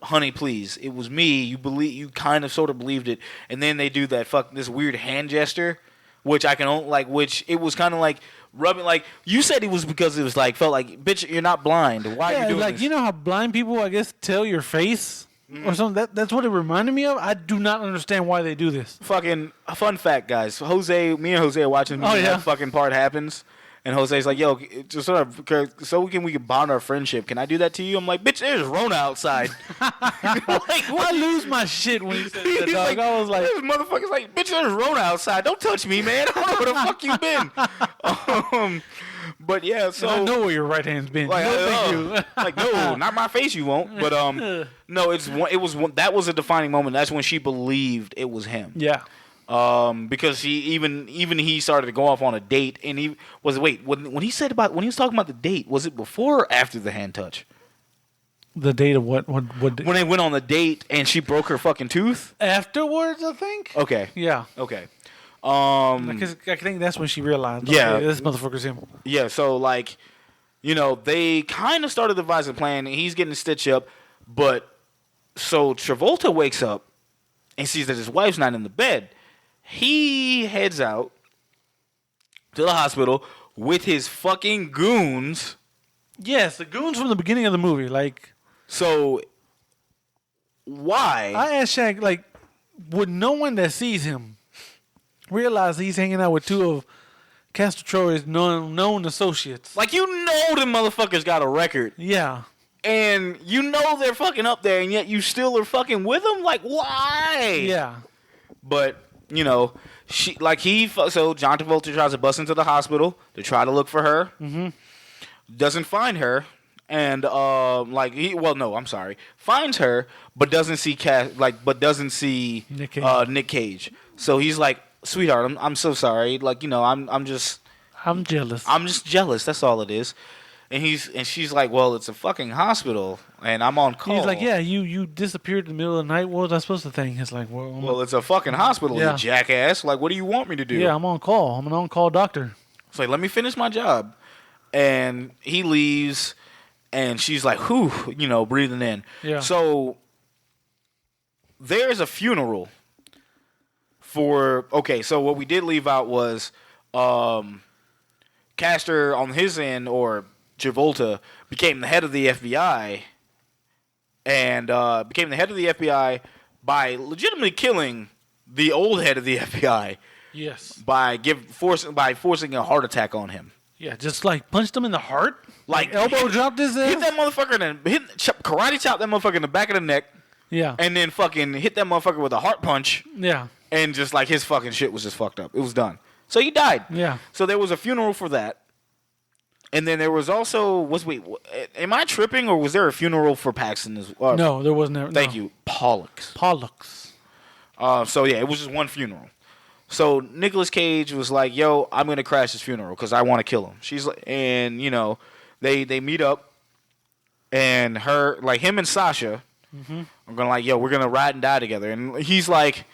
Speaker 3: honey, please, it was me. You kind of sort of believed it. And then they do that this weird hand gesture, which I can only, like, which it was kind of like rubbing, like, you said it was because it was like, felt like, bitch, you're not blind. Why are you doing
Speaker 4: like,
Speaker 3: this?
Speaker 4: you know how blind people, I guess, tell your face or something? That's what it reminded me of. I do not understand why they do this.
Speaker 3: Fucking fun fact, guys. Me and Jose are watching. That fucking part happens, and Jose's like, "Yo, just sort of so we can bond our friendship. Can I do that to you?" I'm like, "Bitch, there's Rona outside." Like,
Speaker 4: I lose my shit when you said that, dog.
Speaker 3: Like,
Speaker 4: I was like,
Speaker 3: "This motherfucker's like, bitch, there's Rona outside. Don't touch me, man. I don't know where the fuck you been." But yeah, so
Speaker 4: I know where your right hand's been.
Speaker 3: like,
Speaker 4: No, thank you.
Speaker 3: like, no, not my face. You won't. But no, that was a defining moment. That's when she believed it was him.
Speaker 4: Yeah.
Speaker 3: Because he started to go off on a date, and he was when he was talking about the date, was it before or after the hand touch?
Speaker 4: The date of what? When
Speaker 3: When they went on the date and she broke her fucking tooth.
Speaker 4: Afterwards, I think.
Speaker 3: Okay.
Speaker 4: Yeah.
Speaker 3: Okay.
Speaker 4: Because I think that's when she realized.
Speaker 3: Yeah.
Speaker 4: Okay, this motherfucker's him.
Speaker 3: Yeah. So like, they kind of started devising a plan. And he's getting stitched up, but so Travolta wakes up and sees that his wife's not in the bed. He heads out to the hospital with his fucking goons.
Speaker 4: Yes, the goons from the beginning of the movie. Like,
Speaker 3: So why?
Speaker 4: I asked Shag, like, would no one that sees him realize he's hanging out with two of Castor Troy's known associates?
Speaker 3: Like, the motherfuckers got a record.
Speaker 4: Yeah.
Speaker 3: And they're fucking up there, and yet you still are fucking with them? Like, why?
Speaker 4: Yeah.
Speaker 3: But, so John Travolta tries to bust into the hospital to try to look for her. Mm-hmm. Doesn't find her. And, finds her, but doesn't see Nic Cage. So he's like, sweetheart, I'm so sorry. Like, I'm just
Speaker 4: jealous.
Speaker 3: I'm just jealous. That's all it is. And she's like, well, it's a fucking hospital, and I'm on call.
Speaker 4: He's like, yeah, you disappeared in the middle of the night. What was I supposed to think? It's like,
Speaker 3: well, it's a fucking hospital,
Speaker 4: Yeah.
Speaker 3: you jackass. Like, what do you want me to do?
Speaker 4: Yeah, I'm on call. I'm an on-call doctor.
Speaker 3: It's like, let me finish my job. And he leaves, and she's like, whew, breathing in.
Speaker 4: Yeah.
Speaker 3: So there's a funeral so what we did leave out was Castor on his end, or Travolta, became the head of the FBI, and became the head of the FBI by legitimately killing the old head of the FBI.
Speaker 4: Yes.
Speaker 3: By forcing a heart attack on him.
Speaker 4: Yeah, just like punched him in the heart.
Speaker 3: Like
Speaker 4: elbow dropped his ass.
Speaker 3: Hit that motherfucker and karate chop that motherfucker in the back of the neck.
Speaker 4: Yeah.
Speaker 3: And then fucking hit that motherfucker with a heart punch.
Speaker 4: Yeah.
Speaker 3: And just like his fucking shit was just fucked up. It was done. So he died.
Speaker 4: Yeah.
Speaker 3: So there was a funeral for that. And then there was also am I tripping, or was there a funeral for Paxton as well?
Speaker 4: No, there wasn't.
Speaker 3: Thank you. Pollux. So yeah, it was just one funeral. So Nicolas Cage was like, "Yo, I'm gonna crash this funeral because I want to kill him." She's like, and they meet up, and him and Sasha are gonna like, "Yo, we're gonna ride and die together." And he's like,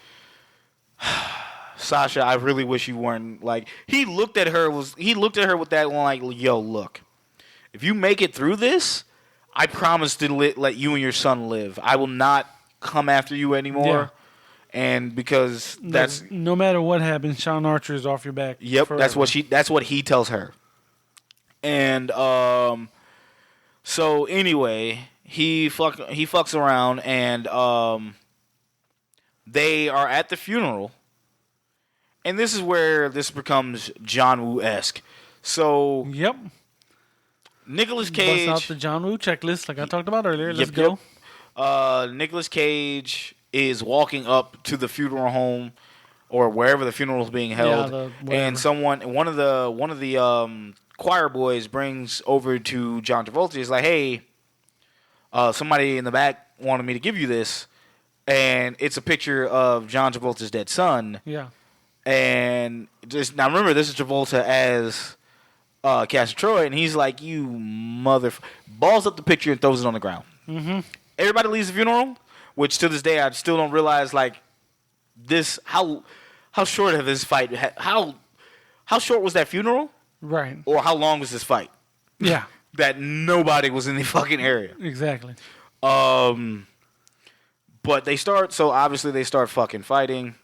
Speaker 3: "Sasha, I really wish you weren't." Like, he looked at her with that one like, "Yo, look, if you make it through this, I promise to let you and your son live. I will not come after you anymore." Yeah. And because that's
Speaker 4: no matter what happens, Sean Archer is off your back.
Speaker 3: Yep,
Speaker 4: forever.
Speaker 3: that's what he tells her. And so anyway, he fucks around, and they are at the funeral, and this is where this becomes John Woo-esque. So
Speaker 4: yep,
Speaker 3: Nicolas Cage
Speaker 4: bust out the John Woo checklist like I talked about earlier. Let's go.
Speaker 3: Nicolas Cage is walking up to the funeral home or wherever the funeral is being held, and one of the choir boys brings over to John Travolta. He's like, "Hey, somebody in the back wanted me to give you this, and it's a picture of John Travolta's dead son.
Speaker 4: Yeah.
Speaker 3: And just now, remember, this is Travolta as Castor Troy, and he's like, "You balls up the picture and throws it on the ground." Mm-hmm. Everybody leaves the funeral, which to this day I still don't realize how short of this fight, how short was that funeral,
Speaker 4: Right.
Speaker 3: or how long was this fight?
Speaker 4: Yeah.
Speaker 3: That nobody was in the fucking area.
Speaker 4: Exactly.
Speaker 3: But they start fucking fighting.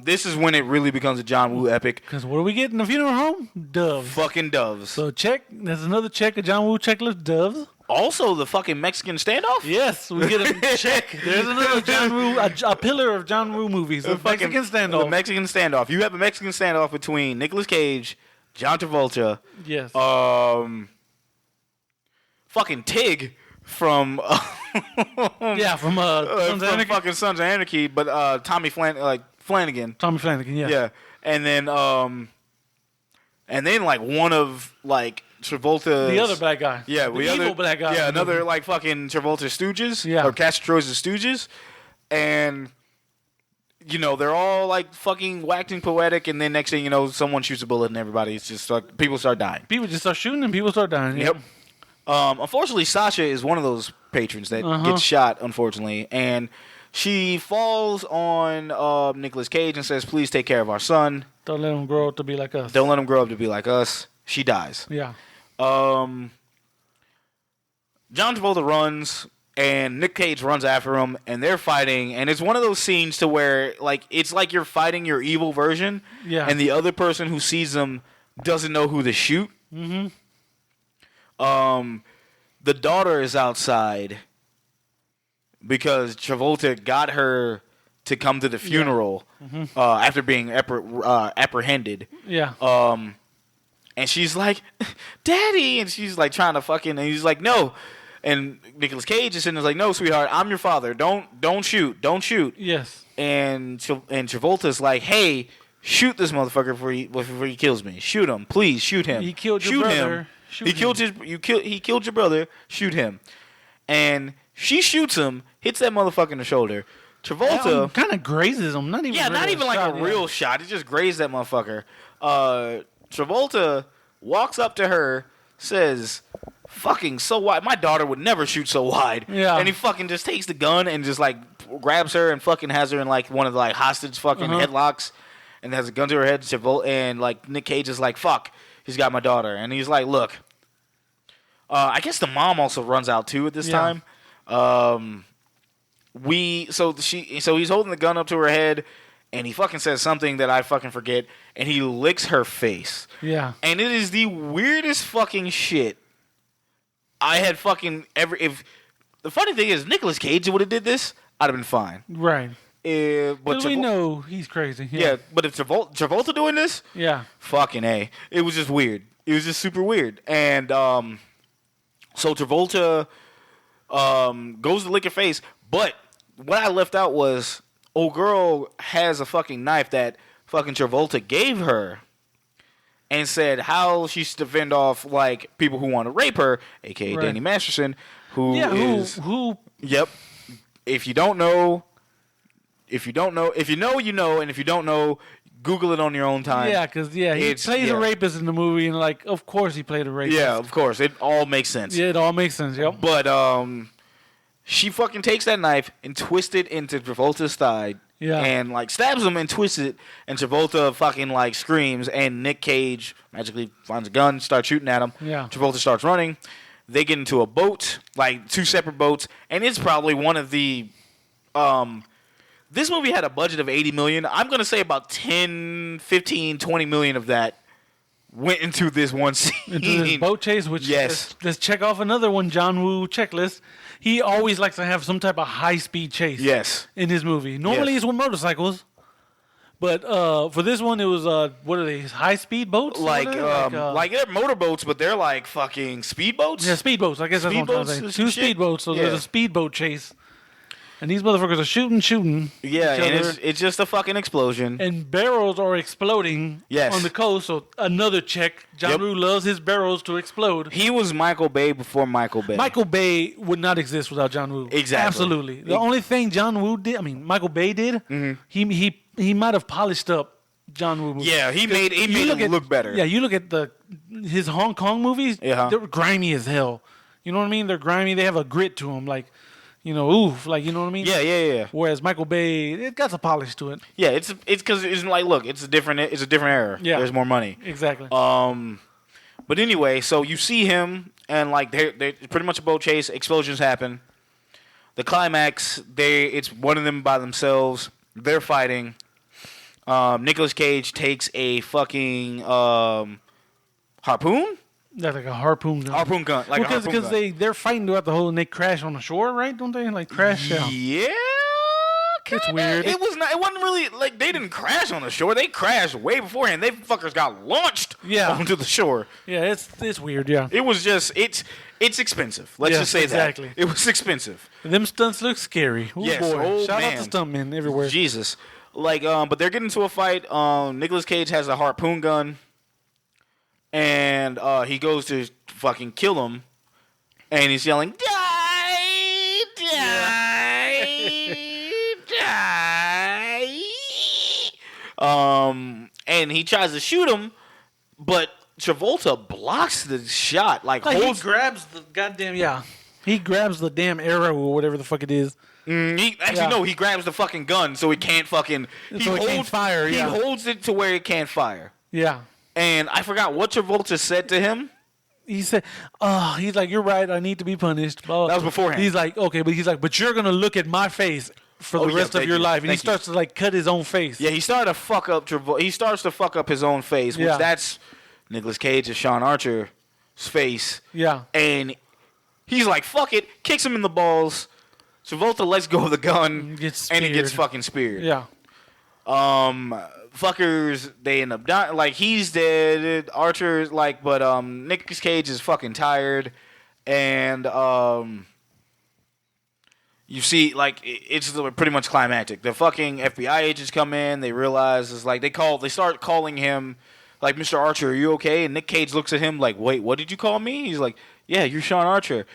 Speaker 3: This is when it really becomes a John Woo epic.
Speaker 4: Because what do we get in the funeral home? Doves.
Speaker 3: Fucking doves.
Speaker 4: So there's another check, a John Woo checklist, doves.
Speaker 3: Also, the fucking Mexican standoff?
Speaker 4: Yes, we get a check. There's another John Woo, a pillar of John Woo movies. The Mexican standoff.
Speaker 3: The Mexican standoff. You have a Mexican standoff between Nic Cage, John Travolta,
Speaker 4: Yes.
Speaker 3: fucking Tig from
Speaker 4: from Sons of Anarchy.
Speaker 3: fucking Sons of Anarchy, but Tommy Flanagan.
Speaker 4: Tommy Flanagan, yeah.
Speaker 3: Yeah, and then like one of like Travolta's
Speaker 4: The other bad guy.
Speaker 3: Yeah,
Speaker 4: the evil bad guy.
Speaker 3: Yeah, another like fucking Travolta stooges.
Speaker 4: Yeah.
Speaker 3: Or Castor Troy's stooges, and they're all like fucking waxing poetic, and then next thing you know, someone shoots a bullet, and everybody's just like people start dying.
Speaker 4: People just start shooting and people start dying.
Speaker 3: Yep. Unfortunately, Sasha is one of those patrons that gets shot, unfortunately. And she falls on Nicolas Cage and says, "Please take care of our son.
Speaker 4: Don't let him grow up to be like us."
Speaker 3: Don't let him grow up to be like us." She dies.
Speaker 4: Yeah.
Speaker 3: John Travolta runs, and Nic Cage runs after him, and they're fighting. And it's one of those scenes to where it's like you're fighting your evil version, and the other person who sees them doesn't know who to shoot. Mm-hmm. The daughter is outside because Travolta got her to come to the funeral after being apprehended.
Speaker 4: Yeah.
Speaker 3: And she's like, "Daddy," and she's like trying to fucking, and he's like, "No." And Nicolas Cage is sitting there like, "No, sweetheart, I'm your father. Don't shoot. Don't shoot."
Speaker 4: Yes.
Speaker 3: And Travolta's like, "Hey, shoot this motherfucker before he kills me. Shoot him, please. Shoot him.
Speaker 4: He killed your
Speaker 3: shoot
Speaker 4: brother.
Speaker 3: Him. He killed your brother. Shoot him." And she shoots him, hits that motherfucker in the shoulder. Travolta
Speaker 4: kind of grazes him. Not even
Speaker 3: like a real shot. It just grazed that motherfucker. Travolta walks up to her, says, "Fucking so wide. My daughter would never shoot so wide."
Speaker 4: Yeah.
Speaker 3: And he fucking just takes the gun and just like grabs her and fucking has her in like one of the like hostage fucking headlocks and has a gun to her head. And like Nic Cage is like, "Fuck, he's got my daughter." And he's like, "Look." I guess the mom also runs out too at this time. So he's holding the gun up to her head, and he fucking says something that I fucking forget, and he licks her face.
Speaker 4: Yeah.
Speaker 3: And it is the weirdest fucking shit I had fucking ever. If the funny thing is, Nicolas Cage would have did this, I'd have been fine.
Speaker 4: Right.
Speaker 3: But
Speaker 4: we know he's crazy.
Speaker 3: Yeah, but if Travolta doing this, fucking A. It was just weird. It was just super weird. And so Travolta goes to lick her face, but what I left out was old girl has a fucking knife that fucking Travolta gave her and said how she's to fend off like people who want to rape her, aka Danny Masterson, who Yep. If you know, you know, and if you don't know, Google it on your own time.
Speaker 4: Yeah, because he plays a rapist in the movie, and like, of course he played a rapist.
Speaker 3: Yeah, of course, it all makes sense.
Speaker 4: Yeah, it all makes sense. Yep.
Speaker 3: But she fucking takes that knife and twists it into Travolta's thigh.
Speaker 4: Yeah.
Speaker 3: And like stabs him and twists it, and Travolta fucking like screams, and Nic Cage magically finds a gun, starts shooting at him.
Speaker 4: Yeah.
Speaker 3: Travolta starts running. They get into a boat, like two separate boats, and it's probably one of the this movie had a budget of $80 million. I'm going to say about 10, 15, 20 million of that went into this one scene.
Speaker 4: Into this boat chase, which let's check off another one, John Woo checklist. He always likes to have some type of high-speed chase in his movie. Normally it's with motorcycles. But for this one, it was, what are they, high-speed boats?
Speaker 3: Like they're motorboats, but they're like fucking speedboats?
Speaker 4: Yeah, speedboats. I guess that's what I'm trying to say. Two speedboats, so there's a speedboat chase. And these motherfuckers are shooting.
Speaker 3: Yeah,
Speaker 4: each
Speaker 3: and
Speaker 4: other.
Speaker 3: it's just a fucking explosion.
Speaker 4: And barrels are exploding on the coast. So another check. John Woo loves his barrels to explode.
Speaker 3: He was Michael Bay before Michael Bay.
Speaker 4: Michael Bay would not exist without John Woo.
Speaker 3: Exactly.
Speaker 4: Absolutely. The only thing Michael Bay did, he might have polished up John Woo movies.
Speaker 3: Yeah, he made it look better.
Speaker 4: Yeah, you look at his Hong Kong movies, they're grimy as hell. You know what I mean? They're grimy. They have a grit to them, like, you know, oof, like, you know what I mean?
Speaker 3: Yeah.
Speaker 4: Whereas Michael Bay, it got some polish to it.
Speaker 3: Yeah, it's because it's like, look, it's a different era.
Speaker 4: Yeah,
Speaker 3: there's more money.
Speaker 4: Exactly.
Speaker 3: But anyway, so you see him, and like they pretty much a boat chase. Explosions happen. The climax, it's one of them by themselves. They're fighting. Nicolas Cage takes a fucking harpoon.
Speaker 4: That's like a harpoon gun.
Speaker 3: Harpoon gun, like a harpoon gun.
Speaker 4: Because they're fighting throughout the whole, and they crash on the shore, right? Don't they? Like crash down.
Speaker 3: Yeah.
Speaker 4: It's weird.
Speaker 3: It wasn't really like they didn't crash on the shore. They crashed way beforehand. They fuckers got launched onto the shore.
Speaker 4: Yeah, it's weird. Yeah.
Speaker 3: It was just it's expensive. Let's just say
Speaker 4: exactly.
Speaker 3: that it was expensive.
Speaker 4: Them stunts look scary. Ooh,
Speaker 3: yes.
Speaker 4: boy.
Speaker 3: Oh,
Speaker 4: Shout
Speaker 3: man.
Speaker 4: out to stuntmen everywhere.
Speaker 3: Jesus. Like but they're getting into a fight. Nicolas Cage has a harpoon gun, and he goes to fucking kill him, and he's yelling, "Die! Die!" And he tries to shoot him, but Travolta blocks the shot. Like
Speaker 4: he grabs the goddamn he grabs the damn arrow or whatever the fuck it is.
Speaker 3: He grabs the fucking gun so he can't fucking. He
Speaker 4: can't fire.
Speaker 3: He holds it to where it can't fire.
Speaker 4: Yeah.
Speaker 3: And I forgot what Travolta said to him.
Speaker 4: He said, he's like, "You're right. I need to be punished."
Speaker 3: That was beforehand.
Speaker 4: He's like, "Okay," but you're gonna look at my face for the rest of your life. And he starts to like cut his own face.
Speaker 3: Yeah, he started to fuck up He starts to fuck up his own face, which that's Nicolas Cage and Sean Archer's face.
Speaker 4: Yeah.
Speaker 3: And he's like, "Fuck it," kicks him in the balls. Travolta lets go of the gun, and he gets fucking speared.
Speaker 4: Yeah.
Speaker 3: Fuckers, they end up dying. Like, he's dead. Archer's like, but Nicolas Cage is fucking tired, and you see, like, it's pretty much climactic. The fucking FBI agents come in. They realize it's like they start calling him, like, "Mr. Archer, are you okay?" And Nic Cage looks at him like, "Wait, what did you call me?" He's like, "Yeah, you're Sean Archer."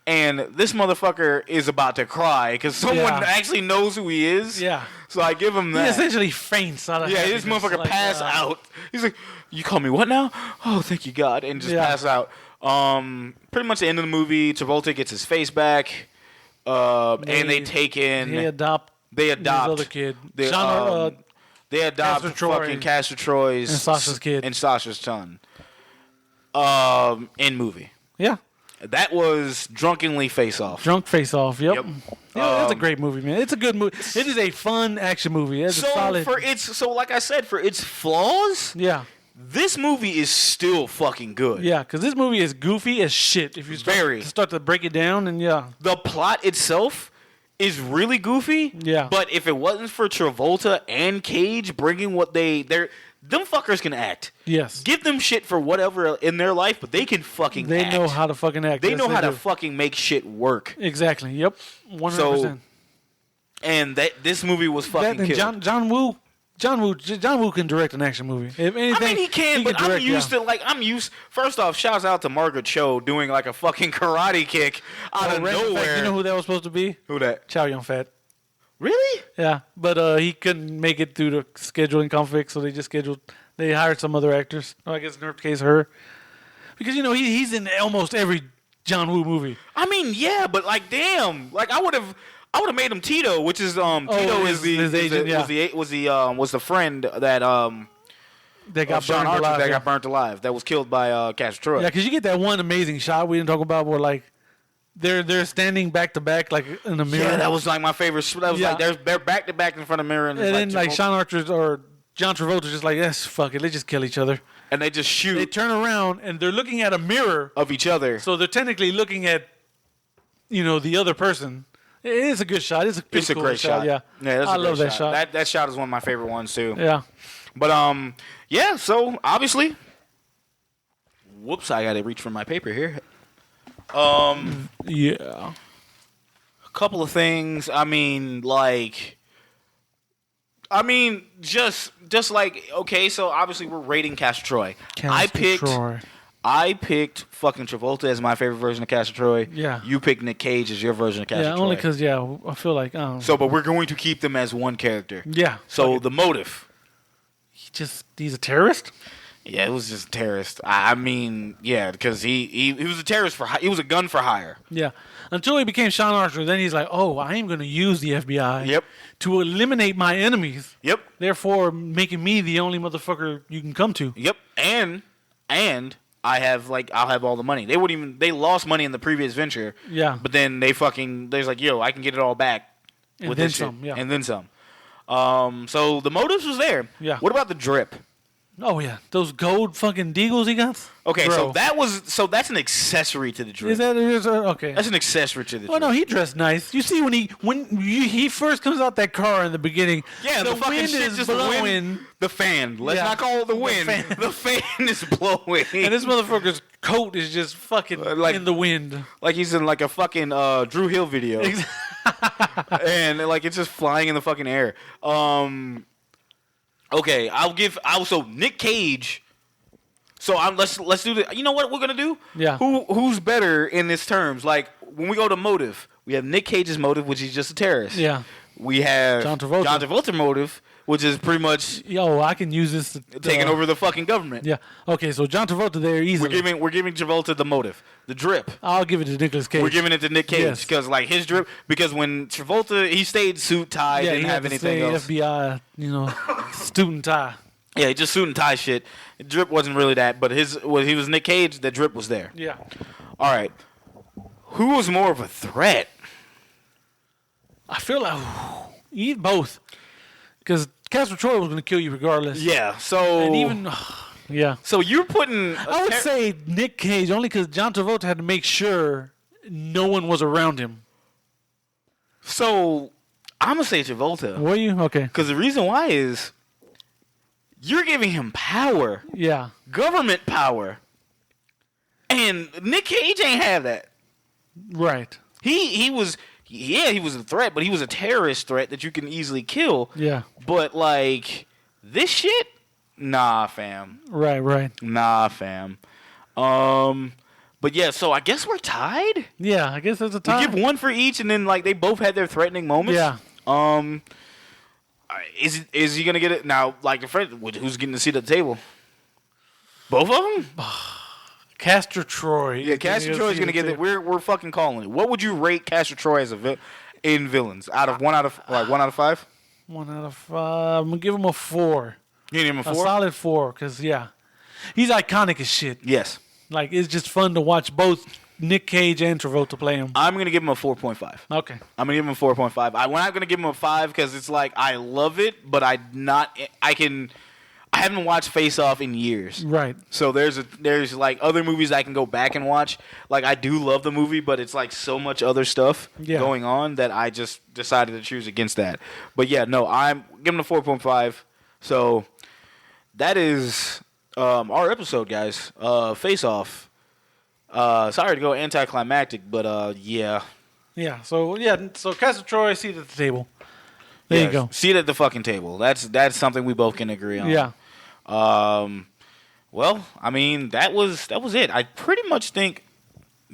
Speaker 3: And this motherfucker is about to cry because someone actually knows who he is.
Speaker 4: Yeah.
Speaker 3: So I give him that.
Speaker 4: He essentially faints out of
Speaker 3: this motherfucker like, pass out. He's like, "You call me what now?" "Oh, thank you, God." And just pass out. Pretty much the end of the movie, Travolta gets his face back. And they take in...
Speaker 4: They adopt
Speaker 3: his
Speaker 4: other kid.
Speaker 3: They adopt fucking Castor Troy's...
Speaker 4: And Sasha's kid.
Speaker 3: And Sasha's son. In movie.
Speaker 4: Yeah.
Speaker 3: That was Drunkenly Face Off.
Speaker 4: Drunk Face Off, yep. Yeah, that's a great movie, man. It's a good movie. It is a fun action movie. It's solid.
Speaker 3: Like I said, for its flaws, this movie is still fucking good.
Speaker 4: Yeah, because this movie is goofy as shit. If you start to break it down, and
Speaker 3: the plot itself is really goofy.
Speaker 4: Yeah,
Speaker 3: but if it wasn't for Travolta and Cage bringing what them fuckers can act.
Speaker 4: Yes.
Speaker 3: Give them shit for whatever in their life, but they can fucking
Speaker 4: They
Speaker 3: act.
Speaker 4: know how to fucking act.
Speaker 3: They know how to fucking make shit work.
Speaker 4: Exactly. Yep. 100%.
Speaker 3: So, and this movie was fucking killed.
Speaker 4: John Woo can direct an action movie. If anything,
Speaker 3: I mean, he can, but I'm used to, first off, shouts out to Margaret Cho doing like a fucking karate kick out of nowhere.
Speaker 4: You know who that was supposed to be?
Speaker 3: Who that?
Speaker 4: Chow Yun-Fat.
Speaker 3: Really?
Speaker 4: Yeah, but he couldn't make it through the scheduling conflict, so they hired some other actors. I guess in her case, her. Because, he's in almost every John Woo movie.
Speaker 3: I mean, yeah, but like, damn. Like, I would have made him Tito, which is, Tito is his agent, was the friend that,
Speaker 4: that got burned alive.
Speaker 3: That got burnt alive. That was killed by, Castor Troy.
Speaker 4: Yeah, because you get that one amazing shot we didn't talk about where, like, they're standing back to back like in a mirror.
Speaker 3: Yeah, that was like my favorite. That was like they're back to back in front of the mirror, and
Speaker 4: then like Sean Archer or John Travolta just like, yes, fuck it, let's just kill each other,
Speaker 3: and they just shoot.
Speaker 4: They turn around and they're looking at a mirror
Speaker 3: of each other,
Speaker 4: so they're technically looking at, the other person. It is a good shot. It's a
Speaker 3: great shot.
Speaker 4: Yeah, I love that shot.
Speaker 3: That shot is one of my favorite ones too.
Speaker 4: Yeah,
Speaker 3: but yeah. So obviously, whoops, I got to reach for my paper here.
Speaker 4: Yeah.
Speaker 3: couple of things. I mean, just like, okay, so obviously we're rating Castor Troy. I picked fucking Travolta as my favorite version of Castor Troy.
Speaker 4: Yeah.
Speaker 3: You picked Nic Cage as your version of Castor Troy.
Speaker 4: Yeah, only because, I feel like...
Speaker 3: So, but we're going to keep them as one character.
Speaker 4: Yeah.
Speaker 3: So, the motive.
Speaker 4: He's a terrorist?
Speaker 3: Yeah, it was just a terrorist. I mean, yeah, because he was a terrorist he was a gun for hire.
Speaker 4: Yeah. Until he became Sean Archer, then he's like, oh, I am going to use the FBI
Speaker 3: Yep.
Speaker 4: to eliminate my enemies.
Speaker 3: Yep.
Speaker 4: Therefore, making me the only motherfucker you can come to.
Speaker 3: Yep. And I'll have all the money. They lost money in the previous venture.
Speaker 4: Yeah.
Speaker 3: But then there's like, yo, I can get it all back.
Speaker 4: And
Speaker 3: with
Speaker 4: then
Speaker 3: this
Speaker 4: some,
Speaker 3: shit.
Speaker 4: yeah.
Speaker 3: And then some. So the motives was there.
Speaker 4: Yeah.
Speaker 3: What about the drip?
Speaker 4: Oh, yeah. Those gold fucking deagles he got?
Speaker 3: Okay,
Speaker 4: Bro.
Speaker 3: that's an accessory to the drip.
Speaker 4: Okay.
Speaker 3: That's an accessory to the drip.
Speaker 4: Oh, no, he dressed nice. You see when he first comes out that car in the beginning,
Speaker 3: yeah, the fucking
Speaker 4: wind
Speaker 3: shit
Speaker 4: is
Speaker 3: just
Speaker 4: blowing.
Speaker 3: The fan. Let's not call it the wind. The fan is blowing.
Speaker 4: And this motherfucker's coat is just fucking in the wind.
Speaker 3: Like he's in like a fucking Drew Hill video. And like it's just flying in the fucking air. Okay, so Nic Cage. So let's do the. You know what we're gonna do?
Speaker 4: Yeah.
Speaker 3: Who's better in this terms? Like when we go to motive, we have Nic Cage's motive, which is just a terrorist.
Speaker 4: Yeah.
Speaker 3: We have
Speaker 4: John Travolta
Speaker 3: motive, which is pretty much
Speaker 4: I can use this to
Speaker 3: taking over the fucking government.
Speaker 4: Yeah. Okay, so John Travolta there easily.
Speaker 3: We're giving Travolta the motive, the drip.
Speaker 4: I'll give it to Nicolas Cage.
Speaker 3: We're giving it to Nic Cage because like his drip. Because when Travolta he stayed suit tie, didn't have anything else.
Speaker 4: FBI, student tie.
Speaker 3: Yeah, he just suit and tie shit. The drip wasn't really that, but he was Nic Cage. The drip was there.
Speaker 4: Yeah.
Speaker 3: All right. Who was more of a threat?
Speaker 4: I feel like both, because Castor Troy was going to kill you regardless.
Speaker 3: Yeah. So
Speaker 4: and even yeah.
Speaker 3: So you're putting.
Speaker 4: I would say Nic Cage only because John Travolta had to make sure no one was around him.
Speaker 3: So I'm gonna say Travolta.
Speaker 4: Were you okay?
Speaker 3: Because the reason why is you're giving him power.
Speaker 4: Yeah.
Speaker 3: Government power. And Nic Cage ain't have that.
Speaker 4: Right.
Speaker 3: He was a threat, but he was a terrorist threat that you can easily kill.
Speaker 4: Yeah.
Speaker 3: But like this shit, nah, fam.
Speaker 4: Right.
Speaker 3: Nah, fam. But yeah, so I guess we're tied.
Speaker 4: Yeah, I guess that's a tie.
Speaker 3: We give one for each, and then like they both had their threatening moments.
Speaker 4: Yeah.
Speaker 3: Is he gonna get it now? Like the friend, who's getting the seat at the table? Both of them.
Speaker 4: Castor Troy.
Speaker 3: Yeah, Castor Troy is gonna get it. We're fucking calling it. What would you rate Castor Troy as in villains? Out of 1 out of 5?
Speaker 4: 1 out of 5. I'm gonna give him a 4.
Speaker 3: You give him a 4?
Speaker 4: A solid 4, because he's iconic as shit.
Speaker 3: Yes.
Speaker 4: Like it's just fun to watch both Nic Cage and Travolta play him.
Speaker 3: I'm gonna give him a 4.5.
Speaker 4: Okay.
Speaker 3: I'm gonna give him a 4.5. We're not gonna give him a 5 because it's like I love it, but I haven't watched Face Off in years.
Speaker 4: Right.
Speaker 3: So there's like other movies I can go back and watch. Like I do love the movie, but it's like so much other stuff going on that I just decided to choose against that. But yeah, no, I'm giving a 4.5. So that is our episode, guys. Face Off. Sorry to go anticlimactic, but yeah.
Speaker 4: Yeah. So Castor Troy, seat at the table. There you go.
Speaker 3: Seat at the fucking table. That's something we both can agree on.
Speaker 4: Yeah.
Speaker 3: Well, I mean, that was it. I pretty much think.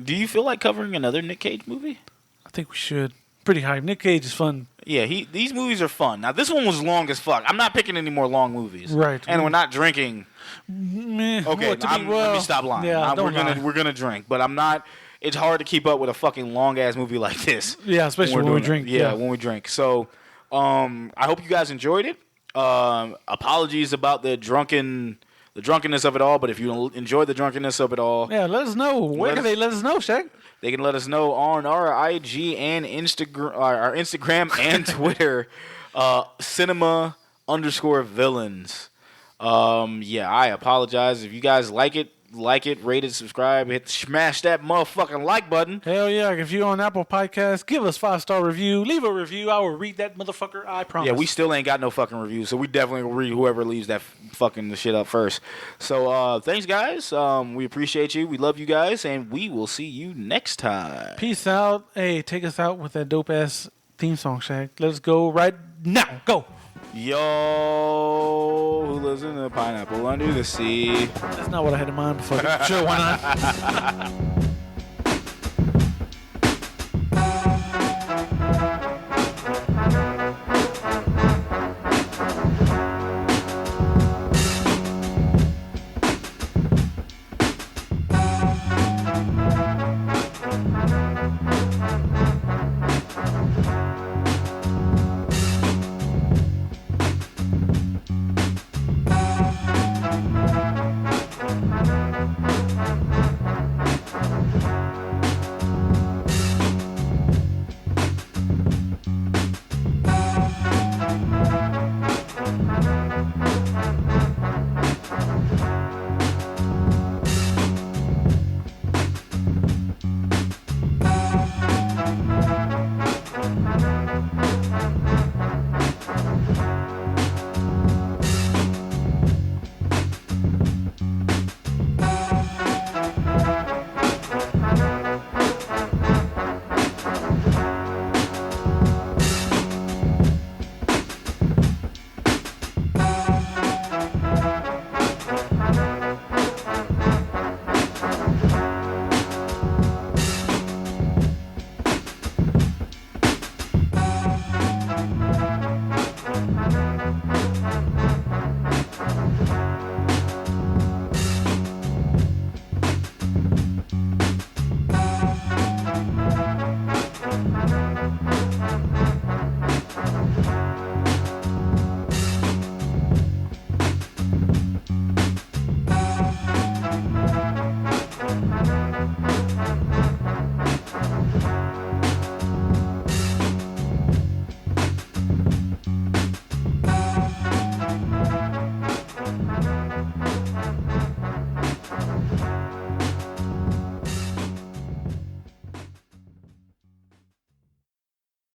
Speaker 3: Do you feel like covering another Nic Cage movie?
Speaker 4: I think we should. Pretty hype. Nic Cage is fun.
Speaker 3: Yeah, these movies are fun. Now this one was long as fuck. I'm not picking any more long movies.
Speaker 4: Right.
Speaker 3: And we're not drinking.
Speaker 4: Meh.
Speaker 3: Okay, let me stop lying.
Speaker 4: Yeah,
Speaker 3: we're gonna drink, but I'm not. It's hard to keep up with a fucking long ass movie like this.
Speaker 4: Yeah, especially when we drink.
Speaker 3: Yeah, when we drink. So, I hope you guys enjoyed it. Apologies about the drunkenness of it all, but if you enjoyed the drunkenness of it all,
Speaker 4: let us know. Where can they let us know, Shag?
Speaker 3: They can let us know on our IG and our Instagram and Twitter, cinema_villains. I apologize if you guys like it. like it, rate it, subscribe, smash that motherfucking like button.
Speaker 4: Hell yeah. If you're on Apple Podcasts, give us 5-star review. Leave a review. I will read that motherfucker. I promise.
Speaker 3: Yeah, we still ain't got no fucking reviews, so we definitely will read whoever leaves that fucking shit up first. So, thanks, guys. We appreciate you. We love you guys, and we will see you next time.
Speaker 4: Peace out. Hey, take us out with that dope-ass theme song, Shag. Let's go right now. Go.
Speaker 3: Yo, who lives in a pineapple under the sea?
Speaker 4: That's not what I had in mind before. Sure, why not?